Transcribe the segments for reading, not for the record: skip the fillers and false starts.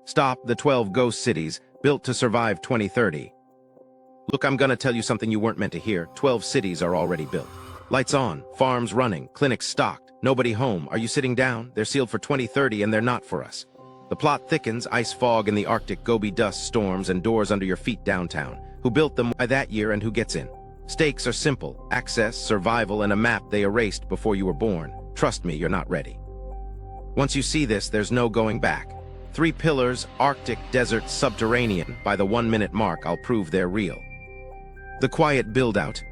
Stop the 12 ghost cities built to survive 2030. Look, I'm gonna tell you something you weren't meant to hear. 12 cities are already built. Lights on, farms running, clinics stocked, nobody home. Are you sitting down? They're sealed for 2030 and they're not for us. The plot thickens, ice fog in the Arctic, Gobi dust storms, and doors under your feet downtown. Who built them by that year and who gets in? Stakes are simple: access, survival, and a map they erased before you were born. Trust me, you're not ready. Once you see this, there's no going back. 3 pillars, Arctic, desert, subterranean. By the 1-minute mark, I'll prove they're real. The quiet build-out.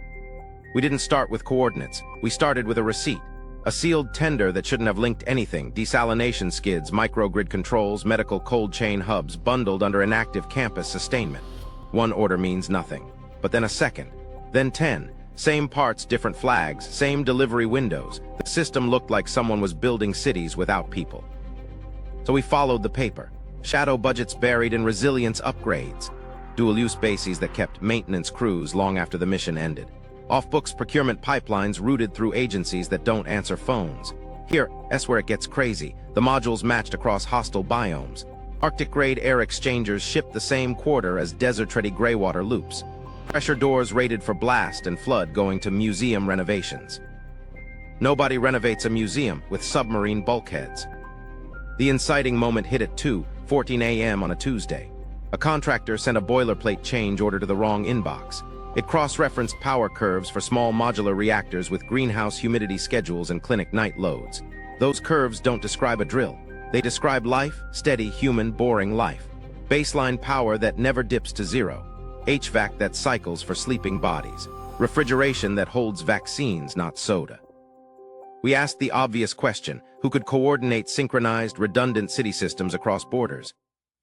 We didn't start with coordinates. We started with a receipt. A sealed tender that shouldn't have linked anything. Desalination skids, microgrid controls, medical cold chain hubs bundled under an active campus sustainment. One order means nothing. But then a second. Then 10. Same parts, different flags, same delivery windows. The system looked like someone was building cities without people. So we followed the paper. Shadow budgets buried in resilience upgrades. Dual-use bases that kept maintenance crews long after the mission ended. Off-books procurement pipelines routed through agencies that don't answer phones. Here's where it gets crazy. The modules matched across hostile biomes. Arctic-grade air exchangers shipped the same quarter as desert-ready greywater loops. Pressure doors rated for blast and flood going to museum renovations. Nobody renovates a museum with submarine bulkheads. The inciting moment hit at 2:14 a.m. on a Tuesday. A contractor sent a boilerplate change order to the wrong inbox. It cross-referenced power curves for small modular reactors with greenhouse humidity schedules and clinic night loads. Those curves don't describe a drill. They describe life, steady, human, boring life. Baseline power that never dips to zero. HVAC that cycles for sleeping bodies. Refrigeration that holds vaccines, not soda. We asked the obvious question: who could coordinate synchronized, redundant city systems across borders?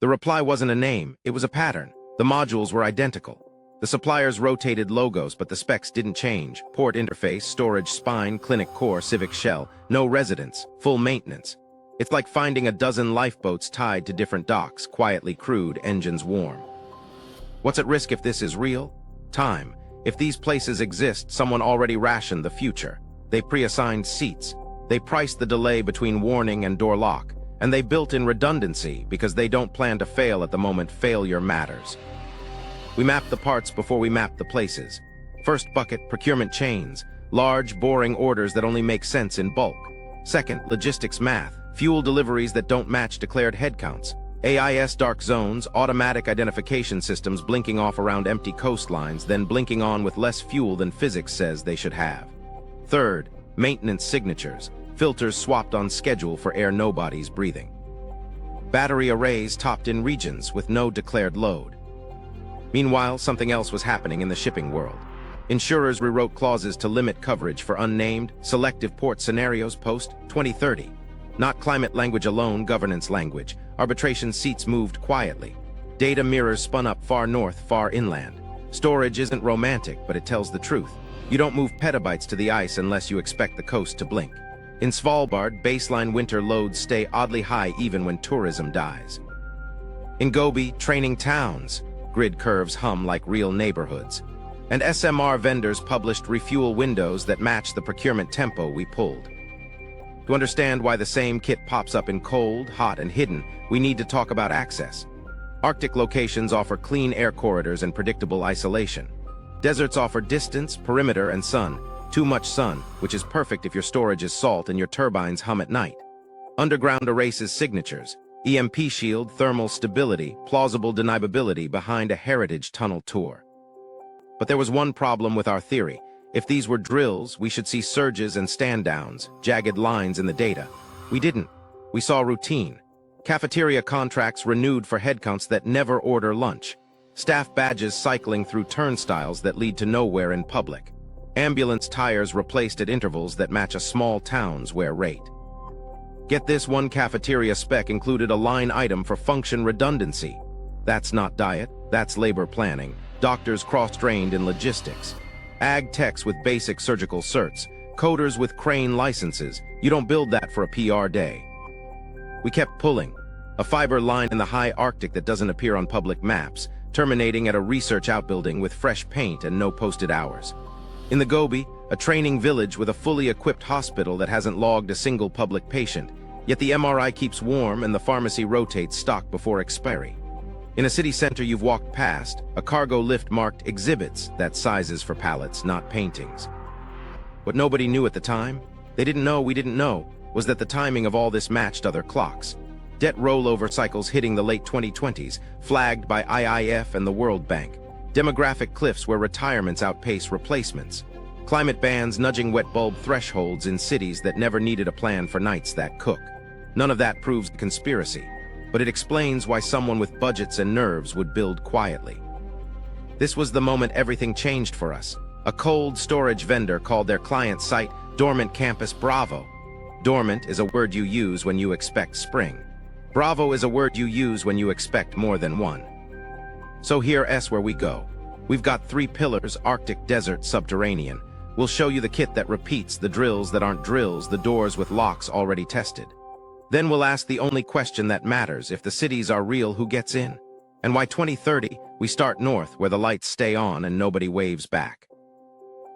The reply wasn't a name, it was a pattern. The modules were identical. The suppliers rotated logos, but the specs didn't change. Port interface, storage spine, clinic core, civic shell. No residence, full maintenance. It's like finding a dozen lifeboats tied to different docks, quietly crewed, engines warm. What's at risk if this is real? Time. If these places exist, someone already rationed the future. They pre-assigned seats. They priced the delay between warning and door lock. And they built in redundancy because they don't plan to fail at the moment failure matters. We mapped the parts before we mapped the places. First bucket, procurement chains. Large, boring orders that only make sense in bulk. Second, logistics math. Fuel deliveries that don't match declared headcounts. AIS dark zones, automatic identification systems blinking off around empty coastlines, then blinking on with less fuel than physics says they should have. Third, maintenance signatures. Filters swapped on schedule for air nobody's breathing. Battery arrays topped in regions with no declared load. Meanwhile, something else was happening in the shipping world. Insurers rewrote clauses to limit coverage for unnamed, selective port scenarios post-2030. Not climate language alone, governance language. Arbitration seats moved quietly. Data mirrors spun up far north, far inland. Storage isn't romantic, but it tells the truth. You don't move petabytes to the ice unless you expect the coast to blink. In Svalbard, baseline winter loads stay oddly high even when tourism dies. In Gobi, training towns. Grid curves hum like real neighborhoods. And SMR vendors published refuel windows that match the procurement tempo we pulled. To understand why the same kit pops up in cold, hot, and hidden, we need to talk about access. Arctic locations offer clean air corridors and predictable isolation. Deserts offer distance, perimeter, and sun. Too much sun, which is perfect if your storage is salt and your turbines hum at night. Underground erases signatures. EMP shield, thermal stability, plausible deniability behind a heritage tunnel tour. But there was one problem with our theory. If these were drills, we should see surges and stand-downs, jagged lines in the data. We didn't. We saw routine. Cafeteria contracts renewed for headcounts that never order lunch. Staff badges cycling through turnstiles that lead to nowhere in public. Ambulance tires replaced at intervals that match a small town's wear rate. Get this, one cafeteria spec included a line item for function redundancy. That's not diet, that's labor planning. Doctors cross-trained in logistics. Ag techs with basic surgical certs. Coders with crane licenses. You don't build that for a PR day. We kept pulling. A fiber line in the high Arctic that doesn't appear on public maps, terminating at a research outbuilding with fresh paint and no posted hours. In the Gobi, a training village with a fully equipped hospital that hasn't logged a single public patient. Yet the MRI keeps warm and the pharmacy rotates stock before expiry. In a city center you've walked past, a cargo lift marked exhibits that sizes for pallets, not paintings. What nobody knew at the time, we didn't know, was that the timing of all this matched other clocks. Debt rollover cycles hitting the late 2020s, flagged by IIF and the World Bank. Demographic cliffs where retirements outpace replacements. Climate bans nudging wet bulb thresholds in cities that never needed a plan for nights that cook. None of that proves the conspiracy, but it explains why someone with budgets and nerves would build quietly. This was the moment everything changed for us. A cold storage vendor called their client site Dormant Campus Bravo. Dormant is a word you use when you expect spring. Bravo is a word you use when you expect more than one. So here's where we go. We've got 3 pillars: Arctic, Desert, Subterranean. We'll show you the kit that repeats, the drills that aren't drills, the doors with locks already tested. Then we'll ask the only question that matters: if the cities are real, who gets in? And why 2030, we start north where the lights stay on and nobody waves back.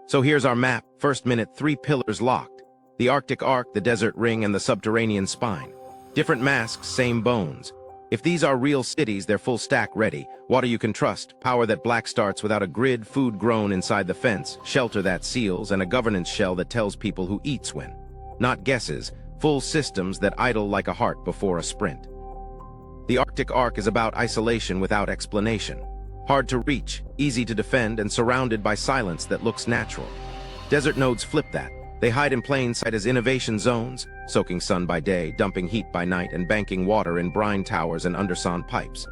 So here's our map. First minute, 3 pillars locked. The Arctic Arc, the Desert Ring, and the Subterranean Spine. Different masks, same bones. If these are real cities, they're full stack ready. Water you can trust, power that black starts without a grid, food grown inside the fence, shelter that seals, and a governance shell that tells people who eats when. Not guesses, full systems that idle like a heart before a sprint. The Arctic Arc is about isolation without explanation. Hard to reach, easy to defend, and surrounded by silence that looks natural. Desert nodes flip that. They hide in plain sight as innovation zones, soaking sun by day, dumping heat by night, and banking water in brine towers and undersand pipes.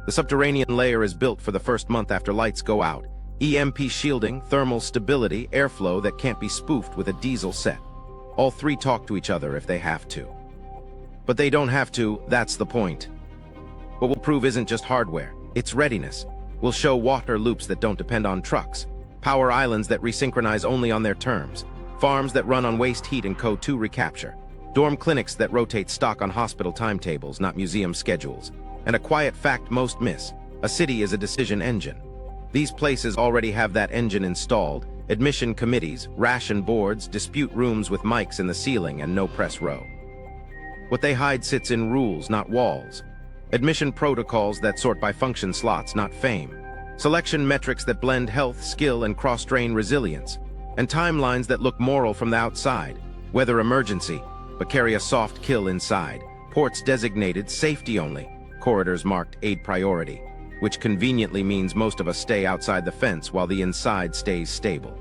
The subterranean layer is built for the first month after lights go out. EMP shielding, thermal stability, airflow that can't be spoofed with a diesel set. All 3 talk to each other if they have to. But they don't have to, that's the point. What we'll prove isn't just hardware, it's readiness. We'll show water loops that don't depend on trucks, power islands that resynchronize only on their terms, farms that run on waste heat and Code 2 recapture, dorm clinics that rotate stock on hospital timetables, not museum schedules, and a quiet fact most miss: a city is a decision engine. These places already have that engine installed: admission committees, ration boards, dispute rooms with mics in the ceiling and no press row. What they hide sits in rules, not walls. Admission protocols that sort by function slots, not fame. Selection metrics that blend health, skill, and cross-strain resilience. And timelines that look moral from the outside. Weather emergency, but carry a soft kill inside. Ports designated safety only. Corridors marked aid priority, which conveniently means most of us stay outside the fence while the inside stays stable.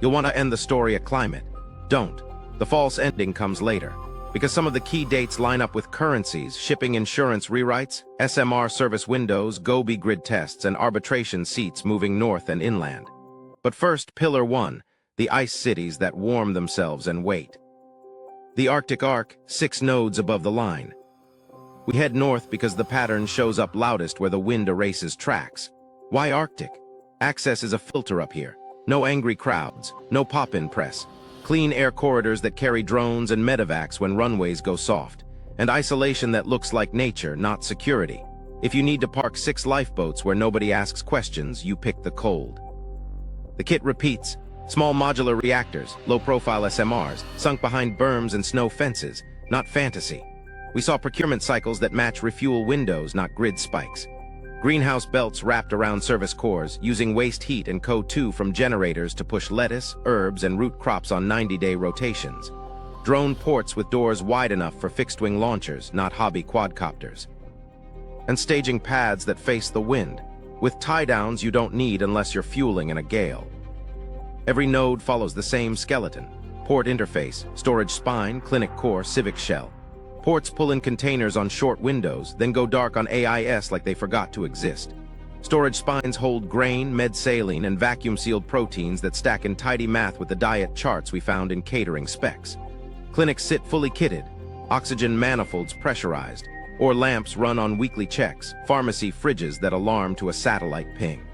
You'll want to end the story at climate. Don't. The false ending comes later, because some of the key dates line up with currencies, shipping insurance rewrites, SMR service windows, Gobi grid tests, and arbitration seats moving north and inland. But first, Pillar 1, the ice cities that warm themselves and wait. The Arctic Arc, 6 nodes above the line. We head north because the pattern shows up loudest where the wind erases tracks. Why Arctic? Access is a filter up here. No angry crowds, no pop-in press. Clean air corridors that carry drones and medevacs when runways go soft. And isolation that looks like nature, not security. If you need to park 6 lifeboats where nobody asks questions, you pick the cold. The kit repeats: small modular reactors, low-profile SMRs, sunk behind berms and snow fences, not fantasy. We saw procurement cycles that match refuel windows, not grid spikes. Greenhouse belts wrapped around service cores, using waste heat and Code 2 from generators to push lettuce, herbs, and root crops on 90-day rotations. Drone ports with doors wide enough for fixed-wing launchers, not hobby quadcopters. And staging pads that face the wind, with tie-downs you don't need unless you're fueling in a gale. Every node follows the same skeleton: port interface, storage spine, clinic core, civic shell. Ports pull in containers on short windows, then go dark on AIS like they forgot to exist. Storage spines hold grain, med-saline, and vacuum-sealed proteins that stack in tidy math with the diet charts we found in catering specs. Clinics sit fully kitted, oxygen manifolds pressurized, or lamps run on weekly checks, pharmacy fridges that alarm to a satellite ping.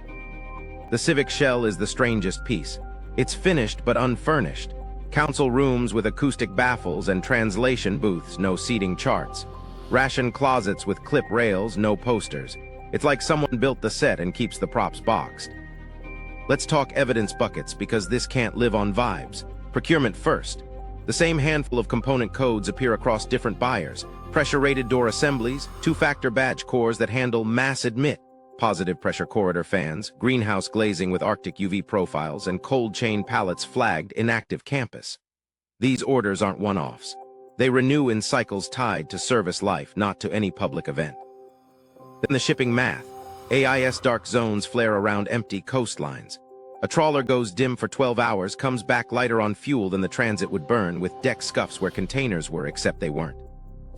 The civic shell is the strangest piece. It's finished but unfurnished. Council rooms with acoustic baffles and translation booths, no seating charts. Ration closets with clip rails, no posters. It's like someone built the set and keeps the props boxed. Let's talk evidence buckets, because this can't live on vibes. Procurement first. The same handful of component codes appear across different buyers: pressure-rated door assemblies, two-factor badge cores that handle mass admit, positive pressure corridor fans, greenhouse glazing with Arctic UV profiles, and cold chain pallets flagged inactive campus. These orders aren't one-offs. They renew in cycles tied to service life, not to any public event. Then the shipping math. AIS dark zones flare around empty coastlines. A trawler goes dim for 12 hours, comes back lighter on fuel than the transit would burn, with deck scuffs where containers were, except they weren't.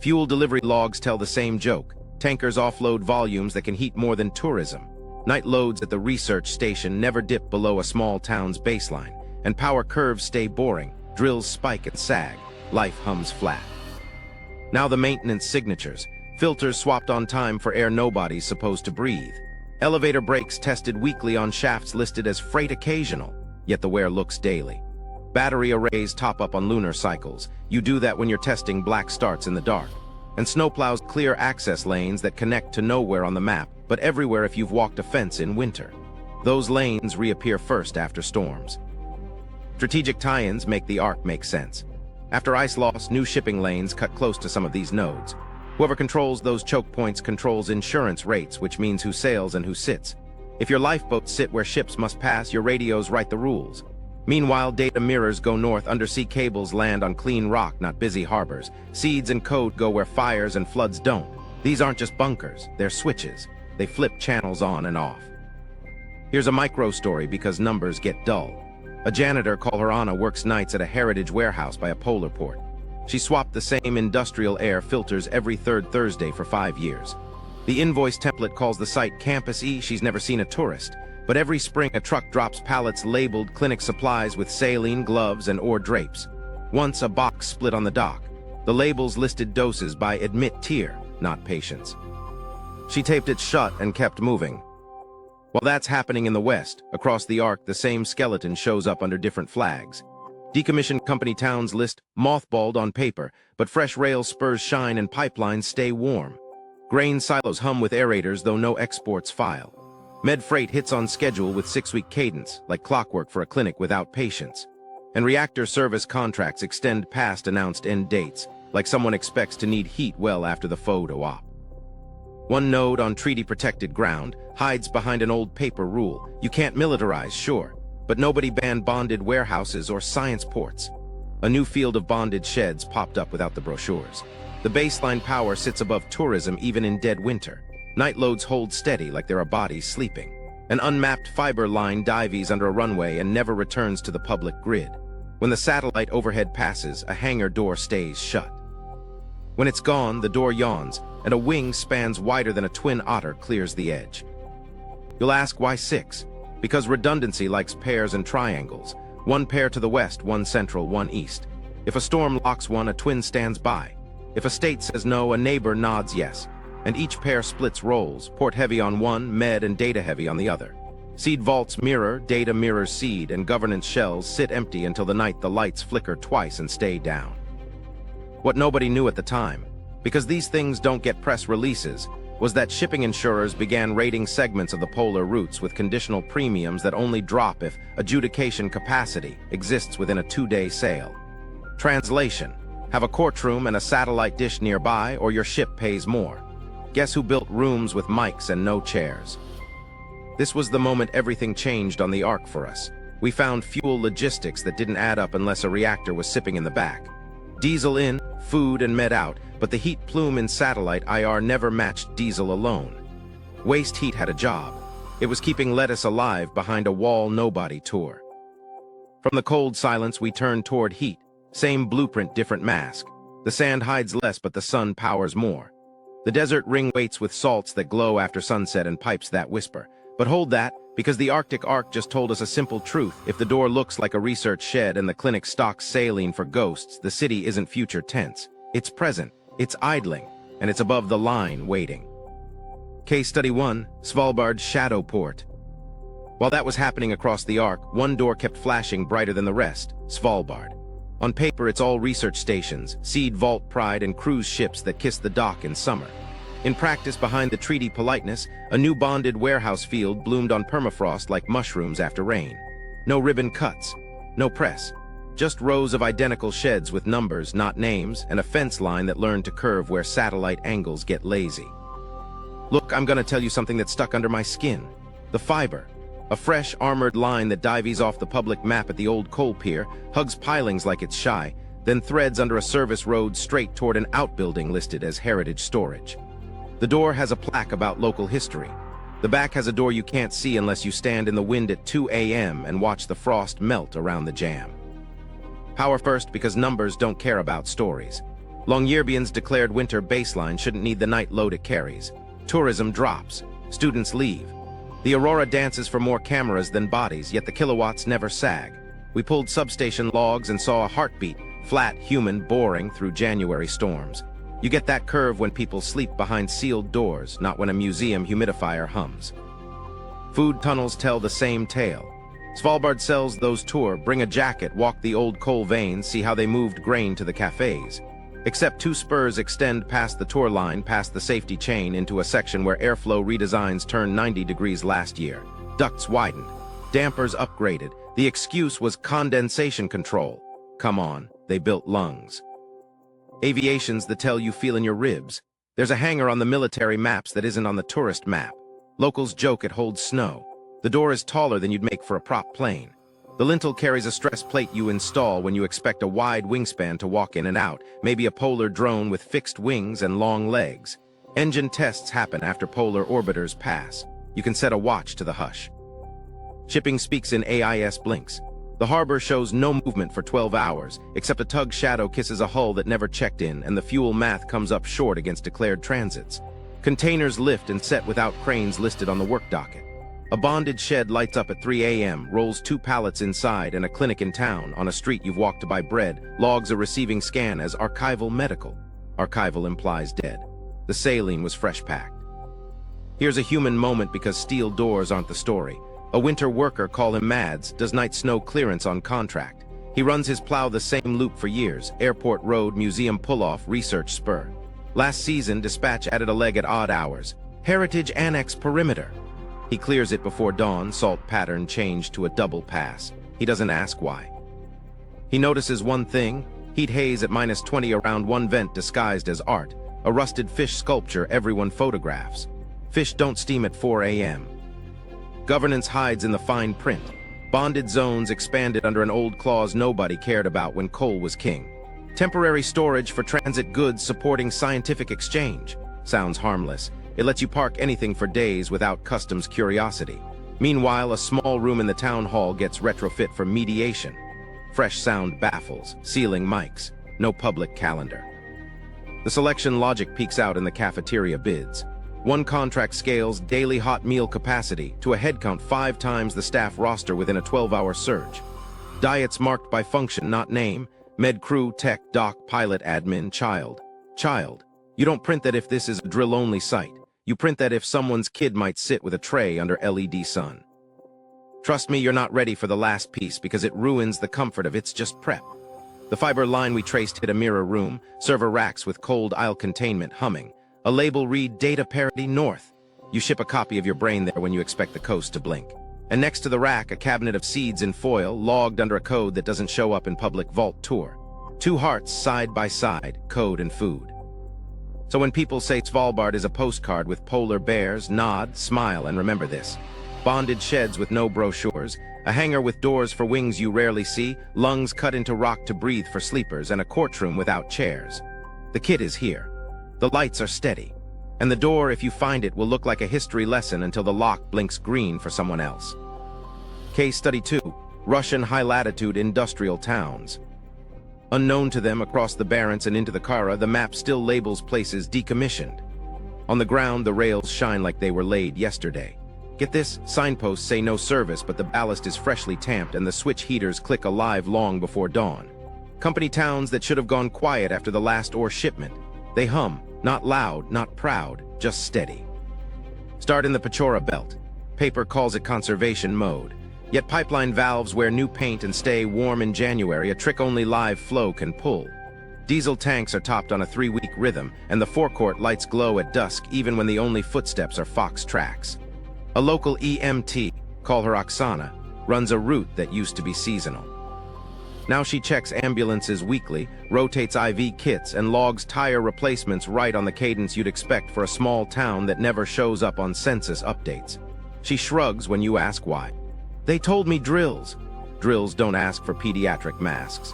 Fuel delivery logs tell the same joke. Tankers offload volumes that can heat more than tourism. Night loads at the research station never dip below a small town's baseline, and power curves stay boring. Drills spike and sag. Life hums flat. Now the maintenance signatures. Filters swapped on time for air nobody's supposed to breathe. Elevator brakes tested weekly on shafts listed as freight occasional, yet the wear looks daily. Battery arrays top up on lunar cycles. You do that when you're testing black starts in the dark. And snowplows clear access lanes that connect to nowhere on the map, but everywhere if you've walked a fence in winter. Those lanes reappear first after storms. Strategic tie-ins make the arc make sense. After ice loss, new shipping lanes cut close to some of these nodes. Whoever controls those choke points controls insurance rates, which means who sails and who sits. If your lifeboats sit where ships must pass, your radios write the rules. Meanwhile, data mirrors go north, undersea cables land on clean rock, not busy harbors. Seeds and code go where fires and floods don't. These aren't just bunkers, they're switches. They flip channels on and off. Here's a micro story because numbers get dull. A janitor, call her Anna, works nights at a heritage warehouse by a polar port. She swapped the same industrial air filters every third Thursday for 5 years. The invoice template calls the site Campus E. She's never seen a tourist. But every spring a truck drops pallets labeled clinic supplies with saline, gloves, and ore drapes. Once a box split on the dock. The labels listed doses by admit tier, not patients. She taped it shut and kept moving. While that's happening in the west, across the arc the same skeleton shows up under different flags. Decommissioned company towns list mothballed on paper, but fresh rail spurs shine and pipelines stay warm. Grain silos hum with aerators, though no exports file. Med freight hits on schedule with 6-week cadence, like clockwork for a clinic without patients. And reactor service contracts extend past announced end dates, like someone expects to need heat well after the photo op. One node on treaty-protected ground hides behind an old paper rule. You can't militarize, sure, but nobody banned bonded warehouses or science ports. A new field of bonded sheds popped up without the brochures. The baseline power sits above tourism even in dead winter. Night loads hold steady like there are bodies sleeping. An unmapped fiber line dives under a runway and never returns to the public grid. When the satellite overhead passes, a hangar door stays shut. When it's gone, the door yawns, and a wing spans wider than a twin otter clears the edge. You'll ask, why 6? Because redundancy likes pairs and triangles. One pair to the west, one central, one east. If a storm locks one, a twin stands by. If a state says no, a neighbor nods yes. And each pair splits roles, port heavy on one, med and data heavy on the other. Seed vaults mirror, data mirrors seed, and governance shells sit empty until the night the lights flicker twice and stay down. What nobody knew at the time, because these things don't get press releases, was that shipping insurers began rating segments of the polar routes with conditional premiums that only drop if adjudication capacity exists within a 2-day sail. Translation: have a courtroom and a satellite dish nearby, or your ship pays more. Guess who built rooms with mics and no chairs? This was the moment everything changed on the arc for us. We found fuel logistics that didn't add up unless a reactor was sipping in the back. Diesel in, food and med out, but the heat plume in satellite IR never matched diesel alone. Waste heat had a job. It was keeping lettuce alive behind a wall nobody tore. From the cold silence we turned toward heat. Same blueprint, different mask. The sand hides less, but the sun powers more. The desert ring waits with salts that glow after sunset and pipes that whisper. But hold that, because the Arctic arc just told us a simple truth. If the door looks like a research shed and the clinic stocks saline for ghosts, the city isn't future tense. It's present, it's idling, and it's above the line waiting. Case Study 1, Svalbard's Shadow Port. While that was happening across the arc, one door kept flashing brighter than the rest: Svalbard. On paper, it's all research stations, seed vault pride, and cruise ships that kiss the dock in summer. In practice, behind the treaty politeness, a new bonded warehouse field bloomed on permafrost like mushrooms after rain. No ribbon cuts, no press, Just rows of identical sheds with numbers, not names, and a fence line that learned to curve where satellite angles get lazy. Look, I'm gonna tell you something that's stuck under my skin. The fiber. A fresh, armored line that dives off the public map at the old coal pier, hugs pilings like it's shy, then threads under a service road straight toward an outbuilding listed as heritage storage. The door has a plaque about local history. The back has a door you can't see unless you stand in the wind at 2 a.m. and watch the frost melt around the jam. Power first because numbers don't care about stories. Longyearby's declared winter baseline shouldn't need the night load it carries. Tourism drops. Students leave. The Aurora dances for more cameras than bodies, yet the kilowatts never sag. We pulled substation logs and saw a heartbeat, flat, human, boring through January storms. You get that curve when people sleep behind sealed doors, not when a museum humidifier hums. Food tunnels tell the same tale. Svalbard sells those tour, bring a jacket, walk the old coal veins, see how they moved grain to the cafes. Except 2 spurs extend past the tour line, past the safety chain, into a section where airflow redesigns turned 90 degrees last year. Ducts widened. Dampers upgraded. The excuse was condensation control. Come on, they built lungs. Aviation's the tell you feel in your ribs. There's a hangar on the military maps that isn't on the tourist map. Locals joke it holds snow. The door is taller than you'd make for a prop plane. The lintel carries a stress plate you install when you expect a wide wingspan to walk in and out, maybe a polar drone with fixed wings and long legs. Engine tests happen after polar orbiters pass. You can set a watch to the hush. Shipping speaks in AIS blinks. The harbor shows no movement for 12 hours, except a tug shadow kisses a hull that never checked in, and the fuel math comes up short against declared transits. Containers lift and set without cranes listed on the work docket. A bonded shed lights up at 3 a.m., rolls 2 pallets inside, and a clinic in town, on a street you've walked to buy bread, logs a receiving scan as archival medical. Archival implies dead. The saline was fresh packed. Here's a human moment because steel doors aren't the story. A winter worker, call him Mads, does night snow clearance on contract. He runs his plow the same loop for years, airport road, museum pull-off, research spur. Last season, dispatch added a leg at odd hours. Heritage Annex perimeter. He clears it before dawn, salt pattern changed to a double pass. He doesn't ask why. He notices one thing, heat haze at -20 around one vent disguised as art, a rusted fish sculpture everyone photographs. Fish don't steam at 4 a.m. Governance hides in the fine print. Bonded zones expanded under an old clause nobody cared about when coal was king. Temporary storage for transit goods supporting scientific exchange. Sounds harmless. It lets you park anything for days without customs curiosity. Meanwhile, a small room in the town hall gets retrofit for mediation. Fresh sound baffles, ceiling mics, no public calendar. The selection logic peaks out in the cafeteria bids. One contract scales daily hot meal capacity to a headcount 5 times the staff roster within a 12-hour surge. Diets marked by function, not name. Med crew, tech, doc, pilot, admin, child. Child. You don't print that if this is a drill-only site. You print that if someone's kid might sit with a tray under LED sun. Trust me, you're not ready for the last piece because it ruins the comfort of it's just prep. The fiber line we traced hit a mirror room, server racks with cold aisle containment humming. A label read data parity north. You ship a copy of your brain there when you expect the coast to blink. And next to the rack, a cabinet of seeds in foil, logged under a code that doesn't show up in public vault tour. 2 hearts side by side, code and food. So when people say Svalbard is a postcard with polar bears, nod, smile, and remember this. Bonded sheds with no brochures, a hangar with doors for wings you rarely see, lungs cut into rock to breathe for sleepers, and a courtroom without chairs. The kit is here. The lights are steady. And the door, if you find it, will look like a history lesson until the lock blinks green for someone else. Case Study 2. Russian High-Latitude Industrial Towns. Unknown to them across the Barents and into the Kara, the map still labels places decommissioned. On the ground, the rails shine like they were laid yesterday. Get this, signposts say no service, but the ballast is freshly tamped and the switch heaters click alive long before dawn. Company towns that should have gone quiet after the last ore shipment. They hum, not loud, not proud, just steady. Start in the Pechora belt. Paper calls it conservation mode. Yet pipeline valves wear new paint and stay warm in January, a trick only live flow can pull. Diesel tanks are topped on a 3-week rhythm, and the forecourt lights glow at dusk even when the only footsteps are Fox tracks. A local EMT, call her Oksana, runs a route that used to be seasonal. Now she checks ambulances weekly, rotates IV kits, and logs tire replacements right on the cadence you'd expect for a small town that never shows up on census updates. She shrugs when you ask why. They told me drills. Drills don't ask for pediatric masks.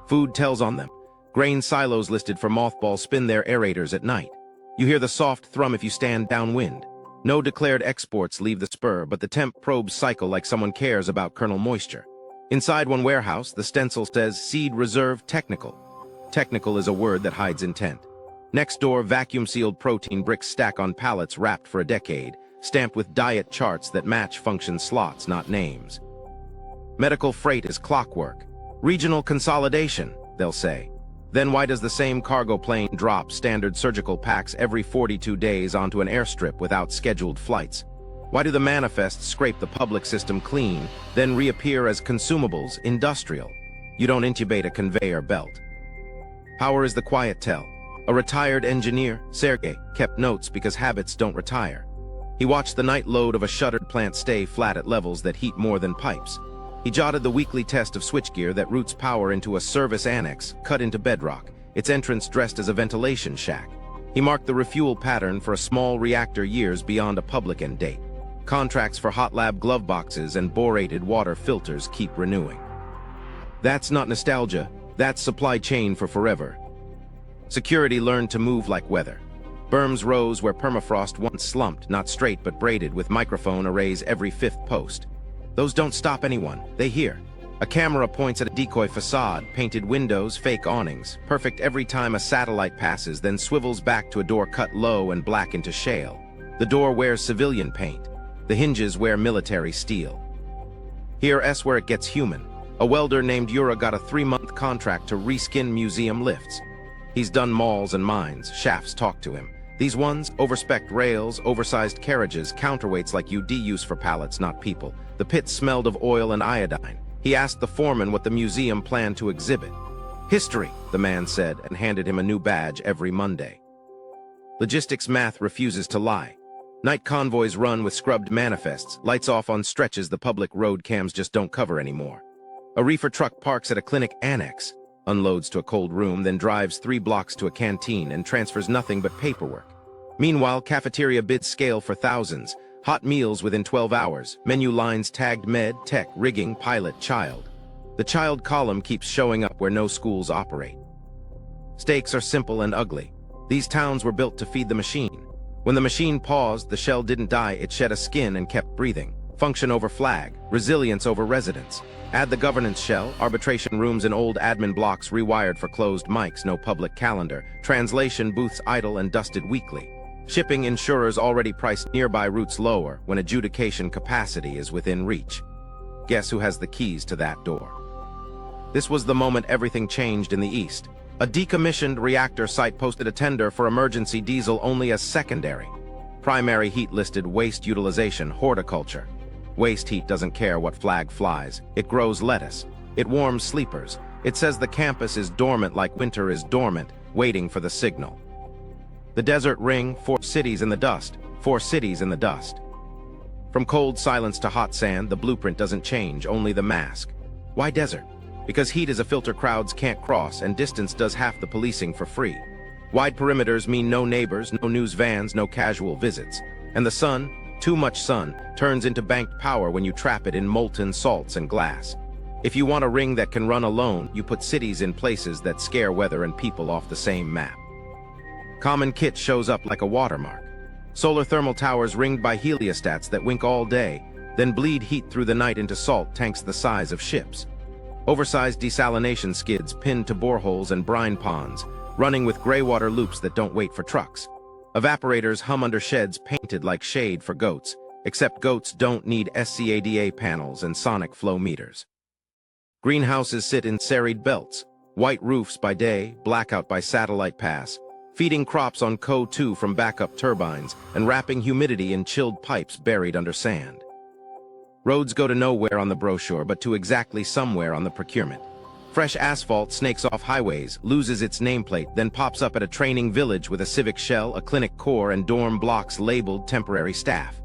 Food tells on them. Grain silos listed for mothballs spin their aerators at night. You hear the soft thrum if you stand downwind. No declared exports leave the spur, but the temp probes cycle like someone cares about kernel moisture. Inside one warehouse, the stencil says Seed Reserve Technical. Technical is a word that hides intent. Next door, vacuum-sealed protein bricks stack on pallets wrapped for a decade, stamped with diet charts that match function slots, not names. Medical freight is clockwork. Regional consolidation, they'll say. Then why does the same cargo plane drop standard surgical packs every 42 days onto an airstrip without scheduled flights? Why do the manifests scrape the public system clean, then reappear as consumables, industrial? You don't intubate a conveyor belt. Power is the quiet tell. A retired engineer, Sergei, kept notes because habits don't retire. He watched the night load of a shuttered plant stay flat at levels that heat more than pipes. He jotted the weekly test of switchgear that routes power into a service annex cut into bedrock, its entrance dressed as a ventilation shack. He marked the refuel pattern for a small reactor years beyond a public end date. Contracts for hot lab glove boxes and borated water filters keep renewing. That's not nostalgia, that's supply chain for forever. Security learned to move like weather. Berms rose where permafrost once slumped, not straight but braided, with microphone arrays every fifth post. Those don't stop anyone, they hear. A camera points at a decoy facade, painted windows, fake awnings, perfect every time a satellite passes, then swivels back to a door cut low and black into shale. The door wears civilian paint. The hinges wear military steel. Here's where it gets human. A welder named Yura got a 3-month contract to reskin museum lifts. He's done malls and mines, shafts talk to him. These ones, overspec'd rails, oversized carriages, counterweights like UD use for pallets, not people. The pit smelled of oil and iodine. He asked the foreman what the museum planned to exhibit. History, the man said, and handed him a new badge every Monday. Logistics math refuses to lie. Night convoys run with scrubbed manifests, lights off on stretches the public road cams just don't cover anymore. A reefer truck parks at a clinic annex, unloads to a cold room, then drives 3 blocks to a canteen and transfers nothing but paperwork. Meanwhile, cafeteria bids scale for thousands, hot meals within 12 hours, menu lines tagged med, tech, rigging, pilot, child. The child column keeps showing up where no schools operate. Stakes are simple and ugly. These towns were built to feed the machine. When the machine paused, the shell didn't die, it shed a skin and kept breathing. Function over flag, resilience over residence. Add the governance shell, arbitration rooms in old admin blocks rewired for closed mics, no public calendar, translation booths idle and dusted weekly. Shipping insurers already priced nearby routes lower when adjudication capacity is within reach. Guess who has the keys to that door? This was the moment everything changed in the East. A decommissioned reactor site posted a tender for emergency diesel only as secondary. Primary heat listed waste utilization, horticulture. Waste heat doesn't care what flag flies. It grows lettuce. It warms sleepers. It says the campus is dormant like winter is dormant, waiting for the signal. The desert ring, 4 cities in the dust. 4 cities in the dust. From cold silence to hot sand, the blueprint doesn't change, only the mask. Why desert? Because heat is a filter crowds can't cross, and distance does half the policing for free. Wide perimeters mean no neighbors, no news vans, no casual visits. And the sun, too much sun, turns into banked power when you trap it in molten salts and glass. If you want a ring that can run alone, you put cities in places that scare weather and people off the same map. Common kit shows up like a watermark. Solar thermal towers ringed by heliostats that wink all day, then bleed heat through the night into salt tanks the size of ships. Oversized desalination skids pinned to boreholes and brine ponds, running with graywater loops that don't wait for trucks. Evaporators hum under sheds painted like shade for goats, except goats don't need SCADA panels and sonic flow meters. Greenhouses sit in serried belts, white roofs by day, blackout by satellite pass, feeding crops on CO2 from backup turbines and wrapping humidity in chilled pipes buried under sand. Roads go to nowhere on the brochure, but to exactly somewhere on the procurement. Fresh asphalt snakes off highways, loses its nameplate, then pops up at a training village with a civic shell, a clinic core, and dorm blocks labeled temporary staff.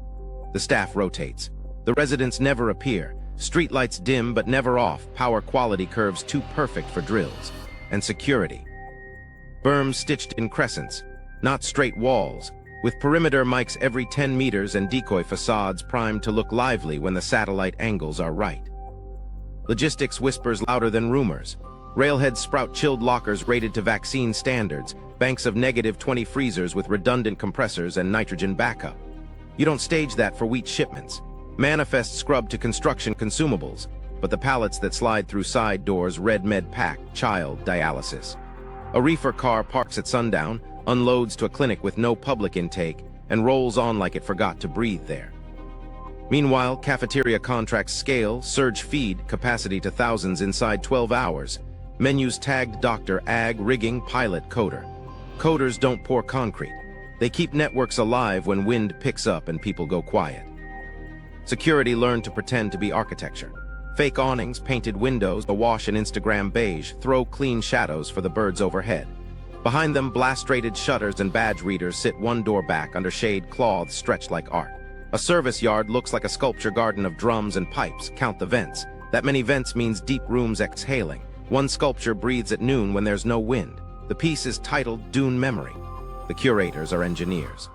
The staff rotates. The residents never appear. Streetlights dim but never off, power quality curves too perfect for drills. And security. Berms stitched in crescents, not straight walls, with perimeter mics every 10 meters and decoy facades primed to look lively when the satellite angles are right. Logistics whispers louder than rumors. Railheads sprout chilled lockers rated to vaccine standards, banks of -20 freezers with redundant compressors and nitrogen backup. You don't stage that for wheat shipments. Manifest scrubbed to construction consumables, but the pallets that slide through side doors red med pack, child dialysis. A reefer car parks at sundown, unloads to a clinic with no public intake, and rolls on like it forgot to breathe there. Meanwhile, cafeteria contracts scale, surge feed, capacity to thousands inside 12 hours. Menus tagged doctor, ag, rigging, pilot, coder. Coders don't pour concrete. They keep networks alive when wind picks up and people go quiet. Security learned to pretend to be architecture. Fake awnings, painted windows, awash in Instagram beige, throw clean shadows for the birds overhead. Behind them, blast-rated shutters and badge readers sit one door back under shade cloths stretched like art. A service yard looks like a sculpture garden of drums and pipes. Count the vents. That many vents means deep rooms exhaling. One sculpture breathes at noon when there's no wind. The piece is titled Dune Memory. The curators are engineers.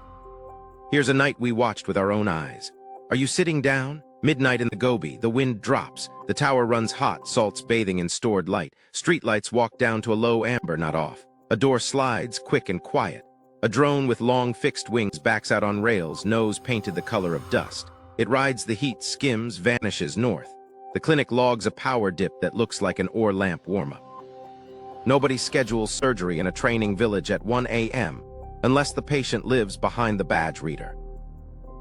Here's a night we watched with our own eyes. Are you sitting down? Midnight in the Gobi, the wind drops. The tower runs hot, salts bathing in stored light. Streetlights walk down to a low amber, not off. A door slides, quick and quiet. A drone with long fixed wings backs out on rails, nose painted the color of dust. It rides the heat, skims, vanishes north. The clinic logs a power dip that looks like an ore lamp warm-up. Nobody schedules surgery in a training village at 1 a.m. unless the patient lives behind the badge reader.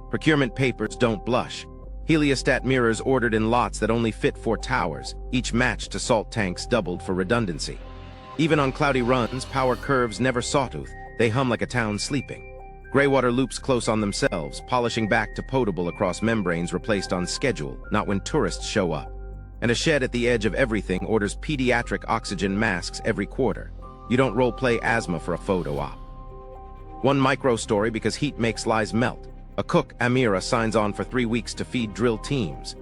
Procurement papers don't blush. Heliostat mirrors ordered in lots that only fit 4 towers, each matched to salt tanks doubled for redundancy. Even on cloudy runs, power curves never sawtooth. They hum like a town sleeping. Greywater loops close on themselves, polishing back to potable across membranes replaced on schedule, not when tourists show up. And a shed at the edge of everything orders pediatric oxygen masks every quarter. You don't role-play asthma for a photo op. One micro story because heat makes lies melt. A cook, Amira, signs on for 3 weeks to feed drill teams.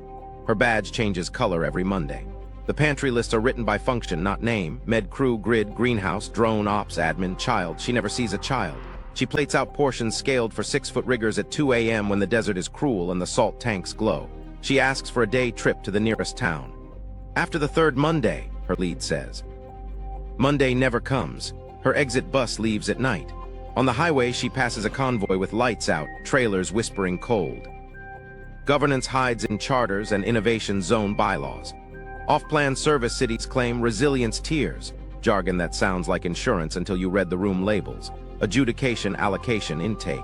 Her badge changes color every Monday. The pantry lists are written by function, not name. Med crew, grid, greenhouse, drone, ops, admin, child. She never sees a child. She plates out portions scaled for 6-foot riggers at 2 a.m. when the desert is cruel and the salt tanks glow. She asks for a day trip to the nearest town. After the 3rd Monday, her lead says. Monday never comes. Her exit bus leaves at night. On the highway, she passes a convoy with lights out, trailers whispering cold. Governance hides in charters and innovation zone bylaws. Off-plan service cities claim resilience tiers, jargon that sounds like insurance until you read the room labels. Adjudication, allocation, intake.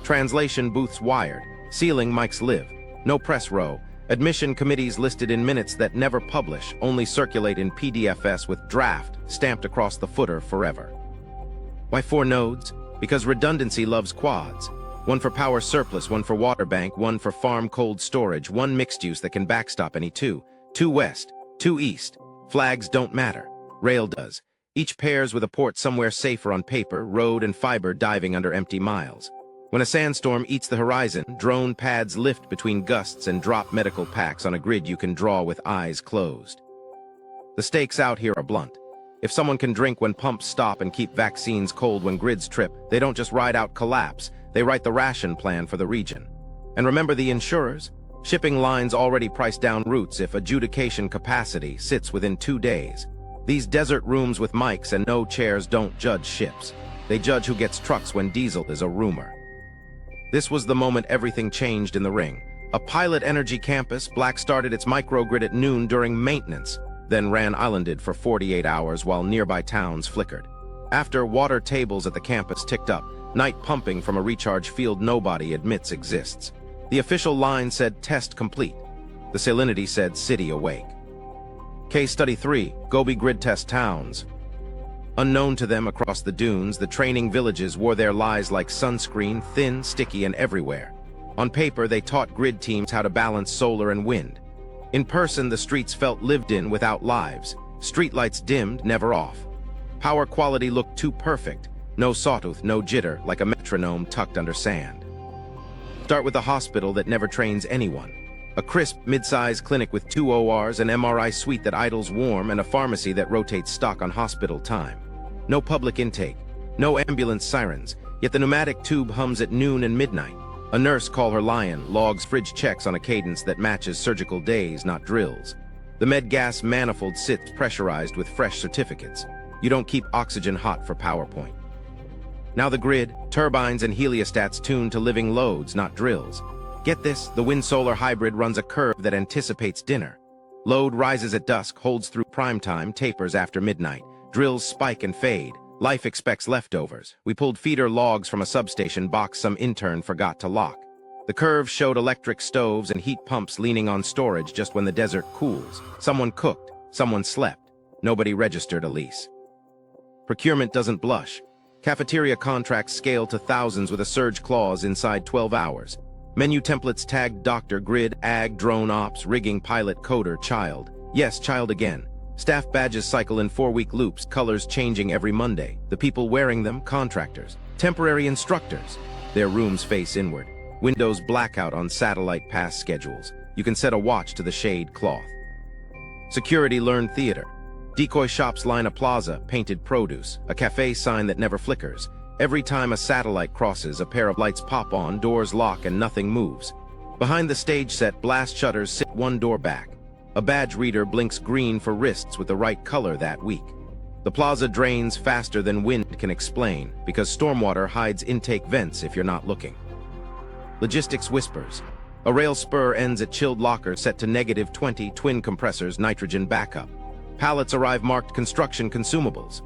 Translation booths wired. Ceiling mics live. No press row. Admission committees listed in minutes that never publish, only circulate in PDFs with draft stamped across the footer forever. Why 4 nodes? Because redundancy loves quads. One for power surplus, one for water bank, one for farm cold storage, one mixed use that can backstop any 2. 2 west, 2 east. Flags don't matter. Rail does. Each pairs with a port somewhere safer on paper, road and fiber diving under empty miles. When a sandstorm eats the horizon, drone pads lift between gusts and drop medical packs on a grid you can draw with eyes closed. The stakes out here are blunt. If someone can drink when pumps stop and keep vaccines cold when grids trip, they don't just ride out collapse, they write the ration plan for the region. And remember the insurers? Shipping lines already priced down routes if adjudication capacity sits within 2 days. These desert rooms with mics and no chairs don't judge ships. They judge who gets trucks when diesel is a rumor. This was the moment everything changed in the ring. A pilot energy campus black-started its microgrid at noon during maintenance, then ran islanded for 48 hours while nearby towns flickered. After, water tables at the campus ticked up, night pumping from a recharge field nobody admits exists. The official line said test complete. The salinity said city awake. Case Study 3, Gobi Grid Test Towns. Unknown to them across the dunes, the training villages wore their lies like sunscreen, thin, sticky, and everywhere. On paper, they taught grid teams how to balance solar and wind. In person, the streets felt lived in without lives. Streetlights dimmed, never off. Power quality looked too perfect. No sawtooth, no jitter, like a metronome tucked under sand. Start with a hospital that never trains anyone. A crisp, mid-size clinic with 2 ORs, an MRI suite that idles warm, and a pharmacy that rotates stock on hospital time. No public intake, no ambulance sirens, yet the pneumatic tube hums at noon and midnight. A nurse, call her Lion, logs fridge checks on a cadence that matches surgical days, not drills. The med gas manifold sits pressurized with fresh certificates. You don't keep oxygen hot for PowerPoint. Now the grid, turbines and heliostats tuned to living loads, not drills. Get this, the wind-solar hybrid runs a curve that anticipates dinner. Load rises at dusk, holds through prime time, tapers after midnight. Drills spike and fade. Life expects leftovers. We pulled feeder logs from a substation box some intern forgot to lock. The curve showed electric stoves and heat pumps leaning on storage just when the desert cools. Someone cooked, someone slept. Nobody registered a lease. Procurement doesn't blush. Cafeteria contracts scale to thousands with a surge clause inside 12 hours. Menu templates tagged doctor, grid, ag, drone ops, rigging, pilot, coder, child. Yes, child again. Staff badges cycle in 4-week loops, colors changing every Monday. The people wearing them, contractors. Temporary instructors. Their rooms face inward. Windows blackout on satellite pass schedules. You can set a watch to the shade cloth. Security learned theater. Decoy shops line a plaza, painted produce. A cafe sign that never flickers. Every time a satellite crosses, a pair of lights pop on, doors lock, and nothing moves. Behind the stage set, blast shutters sit one door back. A badge reader blinks green for wrists with the right color that week. The plaza drains faster than wind can explain, because stormwater hides intake vents if you're not looking. Logistics whispers. A rail spur ends at chilled lockers set to -20, twin compressors, nitrogen backup. Pallets arrive marked construction consumables.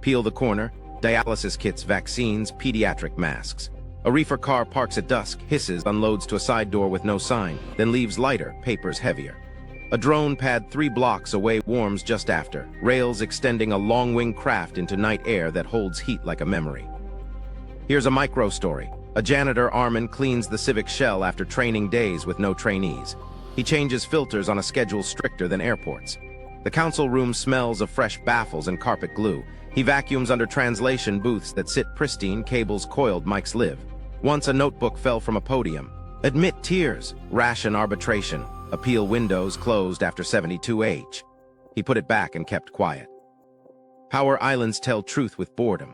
Peel the corner, dialysis kits, vaccines, pediatric masks. A reefer car parks at dusk, hisses, unloads to a side door with no sign, then leaves lighter, papers heavier. A drone pad 3 blocks away warms just after, rails extending a long-wing craft into night air that holds heat like a memory. Here's a micro story. A janitor, Armin, cleans the Civic shell after training days with no trainees. He changes filters on a schedule stricter than airports. The council room smells of fresh baffles and carpet glue. He vacuums under translation booths that sit pristine, cables coiled, mics live. Once a notebook fell from a podium. Admit tears, ration arbitration. Appeal windows closed after 72H. He put it back and kept quiet. Power islands tell truth with boredom.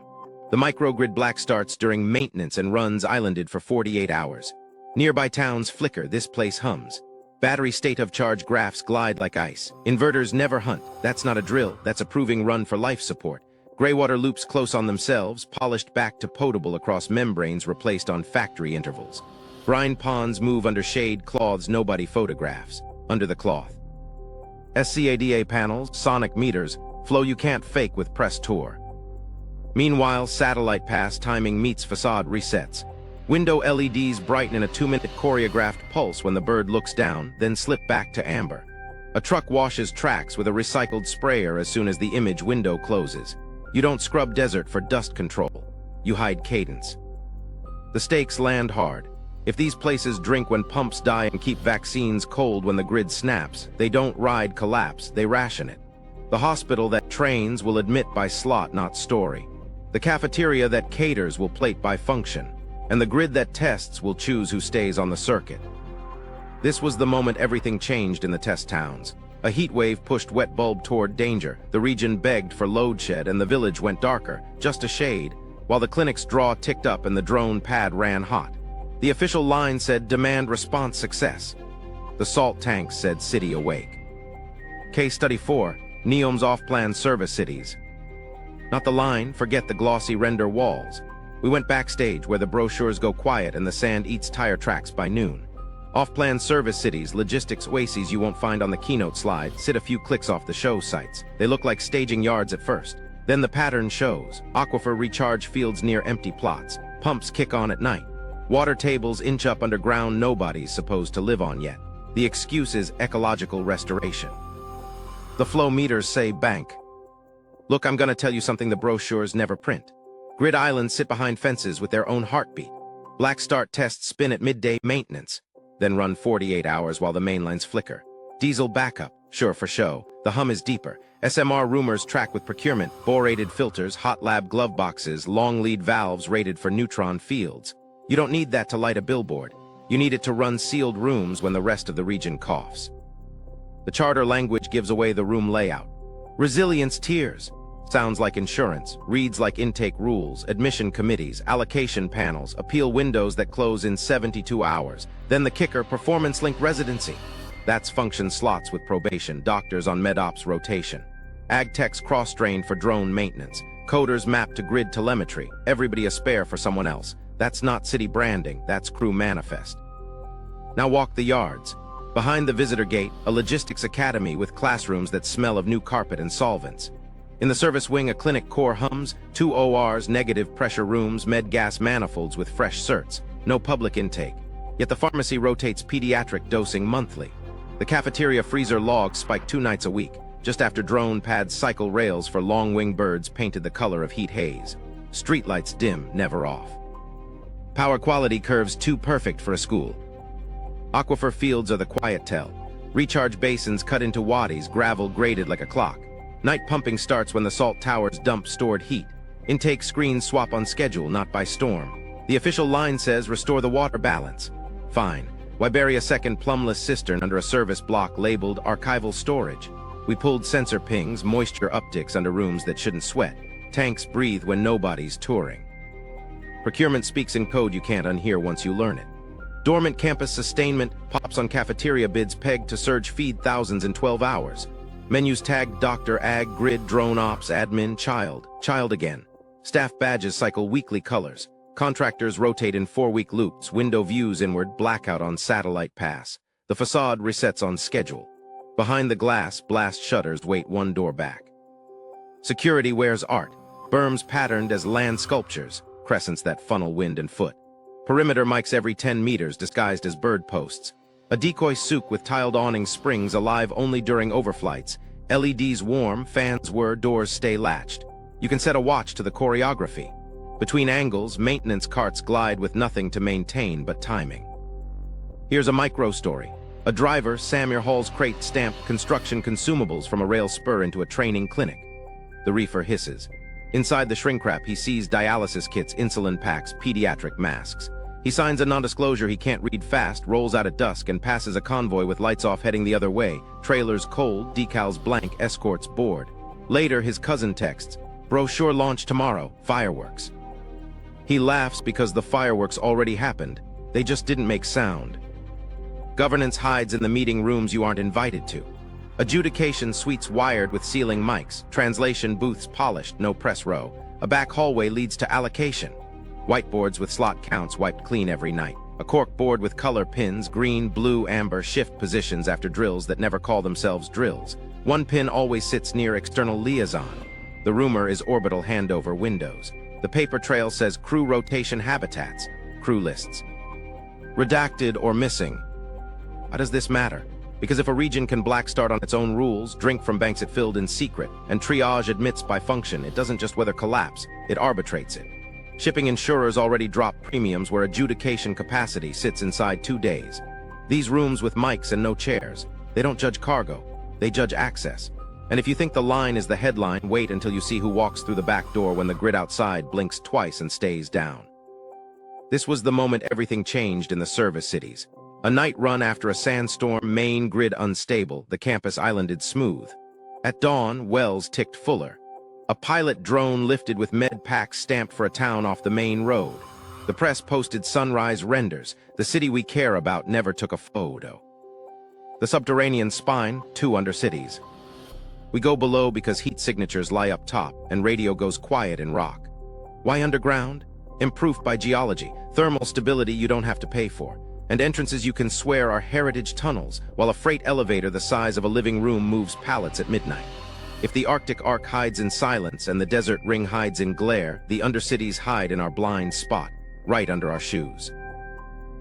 The microgrid black starts during maintenance and runs islanded for 48 hours. Nearby towns flicker, this place hums. Battery state of charge graphs glide like ice. Inverters never hunt. That's not a drill, that's a proving run for life support. Greywater loops close on themselves, polished back to potable across membranes replaced on factory intervals. Brine ponds move under shade cloths nobody photographs. Under the cloth. SCADA panels, sonic meters, flow you can't fake with press tour. Meanwhile, satellite pass timing meets facade resets. Window LEDs brighten in a 2-minute choreographed pulse when the bird looks down, then slip back to amber. A truck washes tracks with a recycled sprayer as soon as the image window closes. You don't scrub desert for dust control. You hide cadence. The stakes land hard. If these places drink when pumps die and keep vaccines cold when the grid snaps, they don't ride collapse, they ration it. The hospital that trains will admit by slot, not story. The cafeteria that caters will plate by function. And the grid that tests will choose who stays on the circuit. This was the moment everything changed in the test towns. A heat wave pushed wet bulb toward danger. The region begged for load shed and the village went darker, just a shade, while the clinic's draw ticked up and the drone pad ran hot. The official line said demand response success. The salt tanks said city awake. Case study 4, Neom's off-plan service cities. Not the line, forget the glossy render walls. We went backstage where the brochures go quiet and the sand eats tire tracks by noon. Off-plan service cities, logistics oases you won't find on the keynote slide, sit a few clicks off the show sites. They look like staging yards at first. Then the pattern shows. Aquifer recharge fields near empty plots. Pumps kick on at night. Water tables inch up underground nobody's supposed to live on yet. The excuse is ecological restoration. The flow meters say bank. Look, I'm gonna tell you something the brochures never print. Grid islands sit behind fences with their own heartbeat. Black start tests spin at midday maintenance, then run 48 hours while the mainlines flicker. Diesel backup, sure for show. The hum is deeper. SMR rumors track with procurement, borated filters, hot lab glove boxes, long lead valves rated for neutron fields. You don't need that to light a billboard. You need it to run sealed rooms when the rest of the region coughs. The charter language gives away the room layout. Resilience tiers. Sounds like insurance, reads like intake rules, admission committees, allocation panels, appeal windows that close in 72 hours. Then the kicker, performance-linked residency. That's function slots with probation, doctors on med-ops rotation. Ag-techs cross-trained for drone maintenance. Coders mapped to grid telemetry, everybody a spare for someone else. That's not city branding, that's crew manifest. Now walk the yards. Behind the visitor gate, a logistics academy with classrooms that smell of new carpet and solvents. In the service wing, a clinic core hums, 2 ORs, negative pressure rooms, med gas manifolds with fresh certs, no public intake. Yet the pharmacy rotates pediatric dosing monthly. The cafeteria freezer logs spike 2 nights a week, just after drone pads cycle rails for long-winged birds painted the color of heat haze. Streetlights dim, never off. Power quality curves too perfect for a school. Aquifer fields are the quiet tell. Recharge basins cut into waddies, gravel graded like a clock. Night pumping starts when the salt towers dump stored heat. Intake screens swap on schedule, not by storm. The official line says restore the water balance. Fine. Why bury a second plumbless cistern under a service block labeled archival storage? We pulled sensor pings, moisture upticks under rooms that shouldn't sweat. Tanks breathe when nobody's touring. Procurement speaks in code you can't unhear once you learn it. Dormant campus sustainment pops on cafeteria bids pegged to surge feed thousands in 12 hours. Menus tagged doctor, ag, grid, drone ops, admin, child again. Staff badges cycle weekly colors. Contractors rotate in 4-week loops, window views inward, blackout on satellite pass. The facade resets on schedule. Behind the glass, blast shutters wait 1 door back. Security wears art, berms patterned as land sculptures, crescents that funnel wind and foot. Perimeter mics every 10 meters disguised as bird posts. A decoy souk with tiled awnings springs alive only during overflights. LEDs warm, fans whir, doors stay latched. You can set a watch to the choreography. Between angles, maintenance carts glide with nothing to maintain but timing. Here's a micro story. A driver, Samir hauls crate stamped construction consumables from a rail spur into a training clinic. The reefer hisses. Inside the shrink wrap, he sees dialysis kits, insulin packs, pediatric masks. He signs a non-disclosure he can't read fast, rolls out at dusk, and passes a convoy with lights off heading the other way. Trailers cold, decals blank, escorts bored. Later, his cousin texts, "Brochure launch tomorrow, fireworks." He laughs because the fireworks already happened. They just didn't make sound. Governance hides in the meeting rooms you aren't invited to. Adjudication suites wired with ceiling mics. Translation booths polished, no press row. A back hallway leads to allocation. Whiteboards with slot counts wiped clean every night. A cork board with color pins, green, blue, amber, shift positions after drills that never call themselves drills. 1 pin always sits near external liaison. The rumor is orbital handover windows. The paper trail says crew rotation habitats, crew lists. Redacted or missing. How does this matter? Because if a region can black start on its own rules, drink from banks it filled in secret, and triage admits by function, it doesn't just weather collapse, it arbitrates it. Shipping insurers already drop premiums where adjudication capacity sits inside 2 days. These rooms with mics and no chairs, they don't judge cargo, they judge access. And if you think the line is the headline, wait until you see who walks through the back door when the grid outside blinks twice and stays down. This was the moment everything changed in the service cities. A night run after a sandstorm, main grid unstable, the campus islanded smooth. At dawn, wells ticked fuller. A pilot drone lifted with med packs stamped for a town off the main road. The press posted sunrise renders. The city we care about never took a photo. The subterranean spine, 2 undercities. We go below because heat signatures lie up top and radio goes quiet in rock. Why underground? Improved by geology, thermal stability you don't have to pay for, and entrances you can swear are heritage tunnels, while a freight elevator the size of a living room moves pallets at midnight. If the Arctic arc hides in silence and the desert ring hides in glare, the undercities hide in our blind spot, right under our shoes.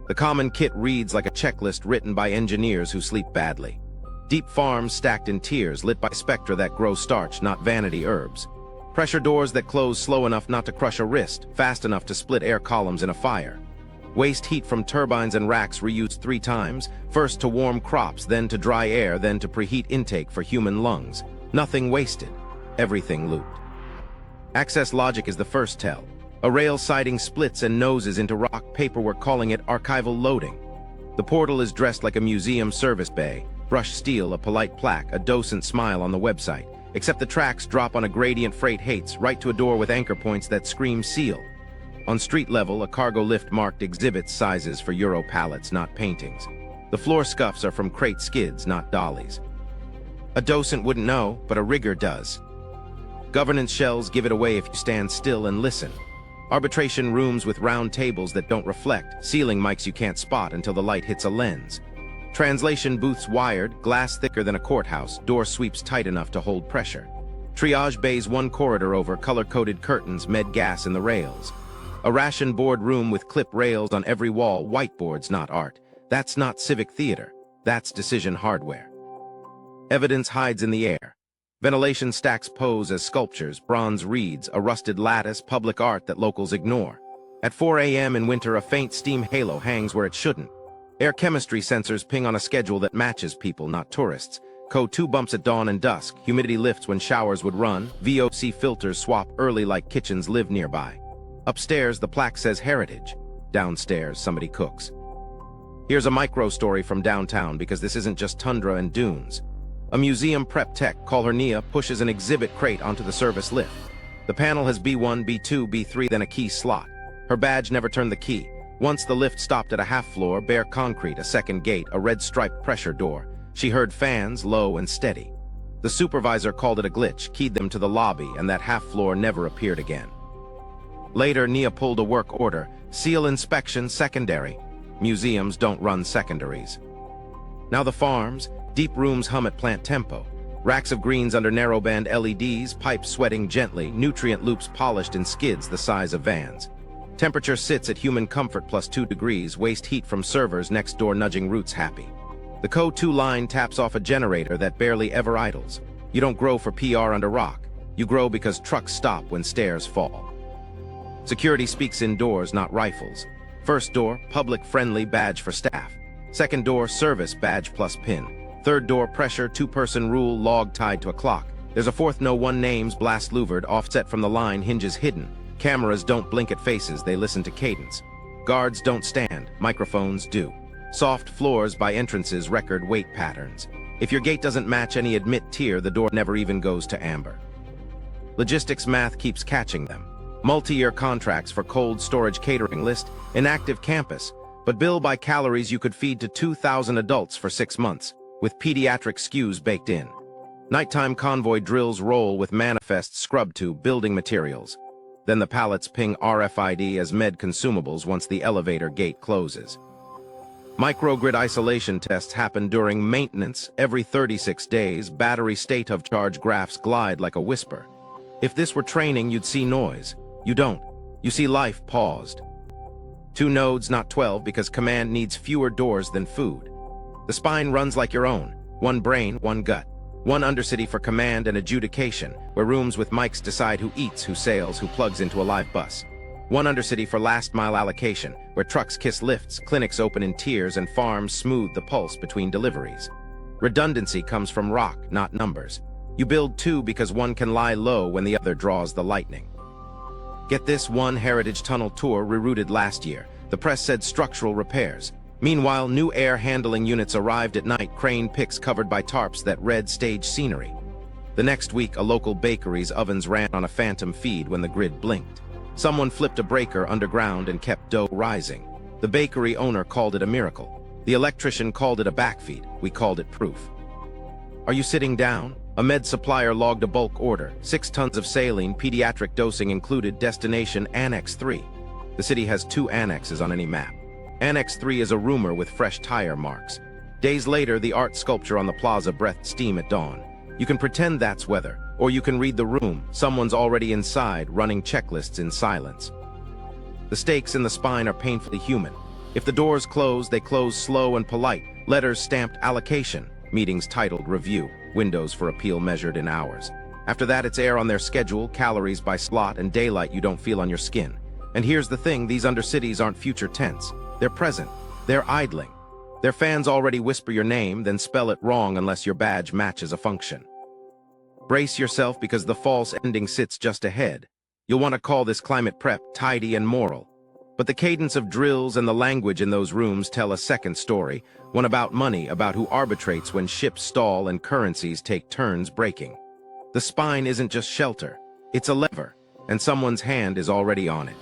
The common kit reads like a checklist written by engineers who sleep badly. Deep farms stacked in tiers, lit by spectra that grow starch, not vanity herbs. Pressure doors that close slow enough not to crush a wrist, fast enough to split air columns in a fire. Waste heat from turbines and racks reused 3 times, first to warm crops, then to dry air, then to preheat intake for human lungs. Nothing wasted, everything looped. Access logic is the first tell. A rail siding splits and noses into rock, paperwork calling it archival loading. The portal is dressed like a museum service bay, brushed steel, a polite plaque, a docent smile on the website, except the tracks drop on a gradient freight hates right to a door with anchor points that scream seal. On street level, a cargo lift marked exhibits sizes for Euro pallets, not paintings. The floor scuffs are from crate skids, not dollies. A docent wouldn't know, but a rigger does. Governance shells give it away if you stand still and listen. Arbitration rooms with round tables that don't reflect, ceiling mics you can't spot until the light hits a lens. Translation booths wired, glass thicker than a courthouse, door sweeps tight enough to hold pressure. Triage bays one corridor over, color-coded curtains, med gas in the rails. A ration board room with clip rails on every wall, whiteboards, not art. That's not civic theater. That's decision hardware. Evidence hides in the air. Ventilation stacks pose as sculptures, bronze reeds, a rusted lattice, public art that locals ignore. At 4 a.m. in winter, a faint steam halo hangs where it shouldn't. Air chemistry sensors ping on a schedule that matches people, not tourists. Code 2 bumps at dawn and dusk. Humidity lifts when showers would run. VOC filters swap early like kitchens live nearby. Upstairs, the plaque says heritage. Downstairs, somebody cooks. Here's a micro story from downtown, because this isn't just tundra and dunes. A museum prep tech, call her Nia, pushes an exhibit crate onto the service lift. The panel has B1, B2, B3, then a key slot. Her badge never turned the key. Once the lift stopped at a half-floor, bare concrete, a second gate, a red-striped pressure door. She heard fans, low and steady. The supervisor called it a glitch, keyed them to the lobby, and that half-floor never appeared again. Later, Nia pulled a work order. Seal inspection, secondary. Museums don't run secondaries. Now the farms. Deep rooms hum at plant tempo. Racks of greens under narrowband LEDs, pipes sweating gently, nutrient loops polished in skids the size of vans. Temperature sits at human comfort plus 2 degrees, waste heat from servers next door nudging roots happy. The Code 2 line taps off a generator that barely ever idles. You don't grow for PR under rock. You grow because trucks stop when stairs fall. Security speaks indoors, not rifles. First door, public-friendly, badge for staff. Second door, service, badge plus pin. Third door, pressure, 2-person rule, log tied to a clock. There's a fourth, no one names, blast louvered, offset from the line, hinges hidden. Cameras don't blink at faces, they listen to cadence. Guards don't stand, microphones do. Soft floors by entrances record weight patterns. If your gate doesn't match any admit tier, the door never even goes to amber. Logistics math keeps catching them. Multi-year contracts for cold storage catering list, inactive campus, but bill by calories you could feed to 2,000 adults for 6 months. With pediatric SKUs baked in. Nighttime convoy drills roll with manifests scrubbed to building materials. Then the pallets ping RFID as med consumables once the elevator gate closes. Microgrid isolation tests happen during maintenance. Every 36 days, battery state of charge graphs glide like a whisper. If this were training, you'd see noise. You don't. You see life paused. 2 nodes, not 12, because command needs fewer doors than food. The spine runs like your own. 1 brain, 1 gut. 1 undercity for command and adjudication, where rooms with mics decide who eats, who sails, who plugs into a live bus. 1 undercity for last-mile allocation, where trucks kiss lifts, clinics open in tiers, and farms smooth the pulse between deliveries. Redundancy comes from rock, not numbers. You build 2 because 1 can lie low when the other draws the lightning. Get this, 1 heritage tunnel tour rerouted last year. The press said structural repairs. Meanwhile, new air handling units arrived at night, crane picks covered by tarps that read stage scenery. The next week, a local bakery's ovens ran on a phantom feed when the grid blinked. Someone flipped a breaker underground and kept dough rising. The bakery owner called it a miracle. The electrician called it a backfeed. We called it proof. Are you sitting down? A med supplier logged a bulk order. 6 tons of saline, pediatric dosing included, destination Annex 3. The city has 2 annexes on any map. Annex 3 is a rumor with fresh tire marks. Days later, the art sculpture on the plaza breathed steam at dawn. You can pretend that's weather, or you can read the room. Someone's already inside, running checklists in silence. The stakes in the spine are painfully human. If the doors close, they close slow and polite. Letters stamped allocation, meetings titled review, windows for appeal measured in hours. After that, it's air on their schedule, calories by slot, and daylight you don't feel on your skin. And here's the thing, these undercities aren't future tense. They're present. They're idling. Their fans already whisper your name, then spell it wrong unless your badge matches a function. Brace yourself because the false ending sits just ahead. You'll want to call this climate prep tidy and moral. But the cadence of drills and the language in those rooms tell a second story, one about money, about who arbitrates when ships stall and currencies take turns breaking. The spine isn't just shelter, it's a lever, and someone's hand is already on it.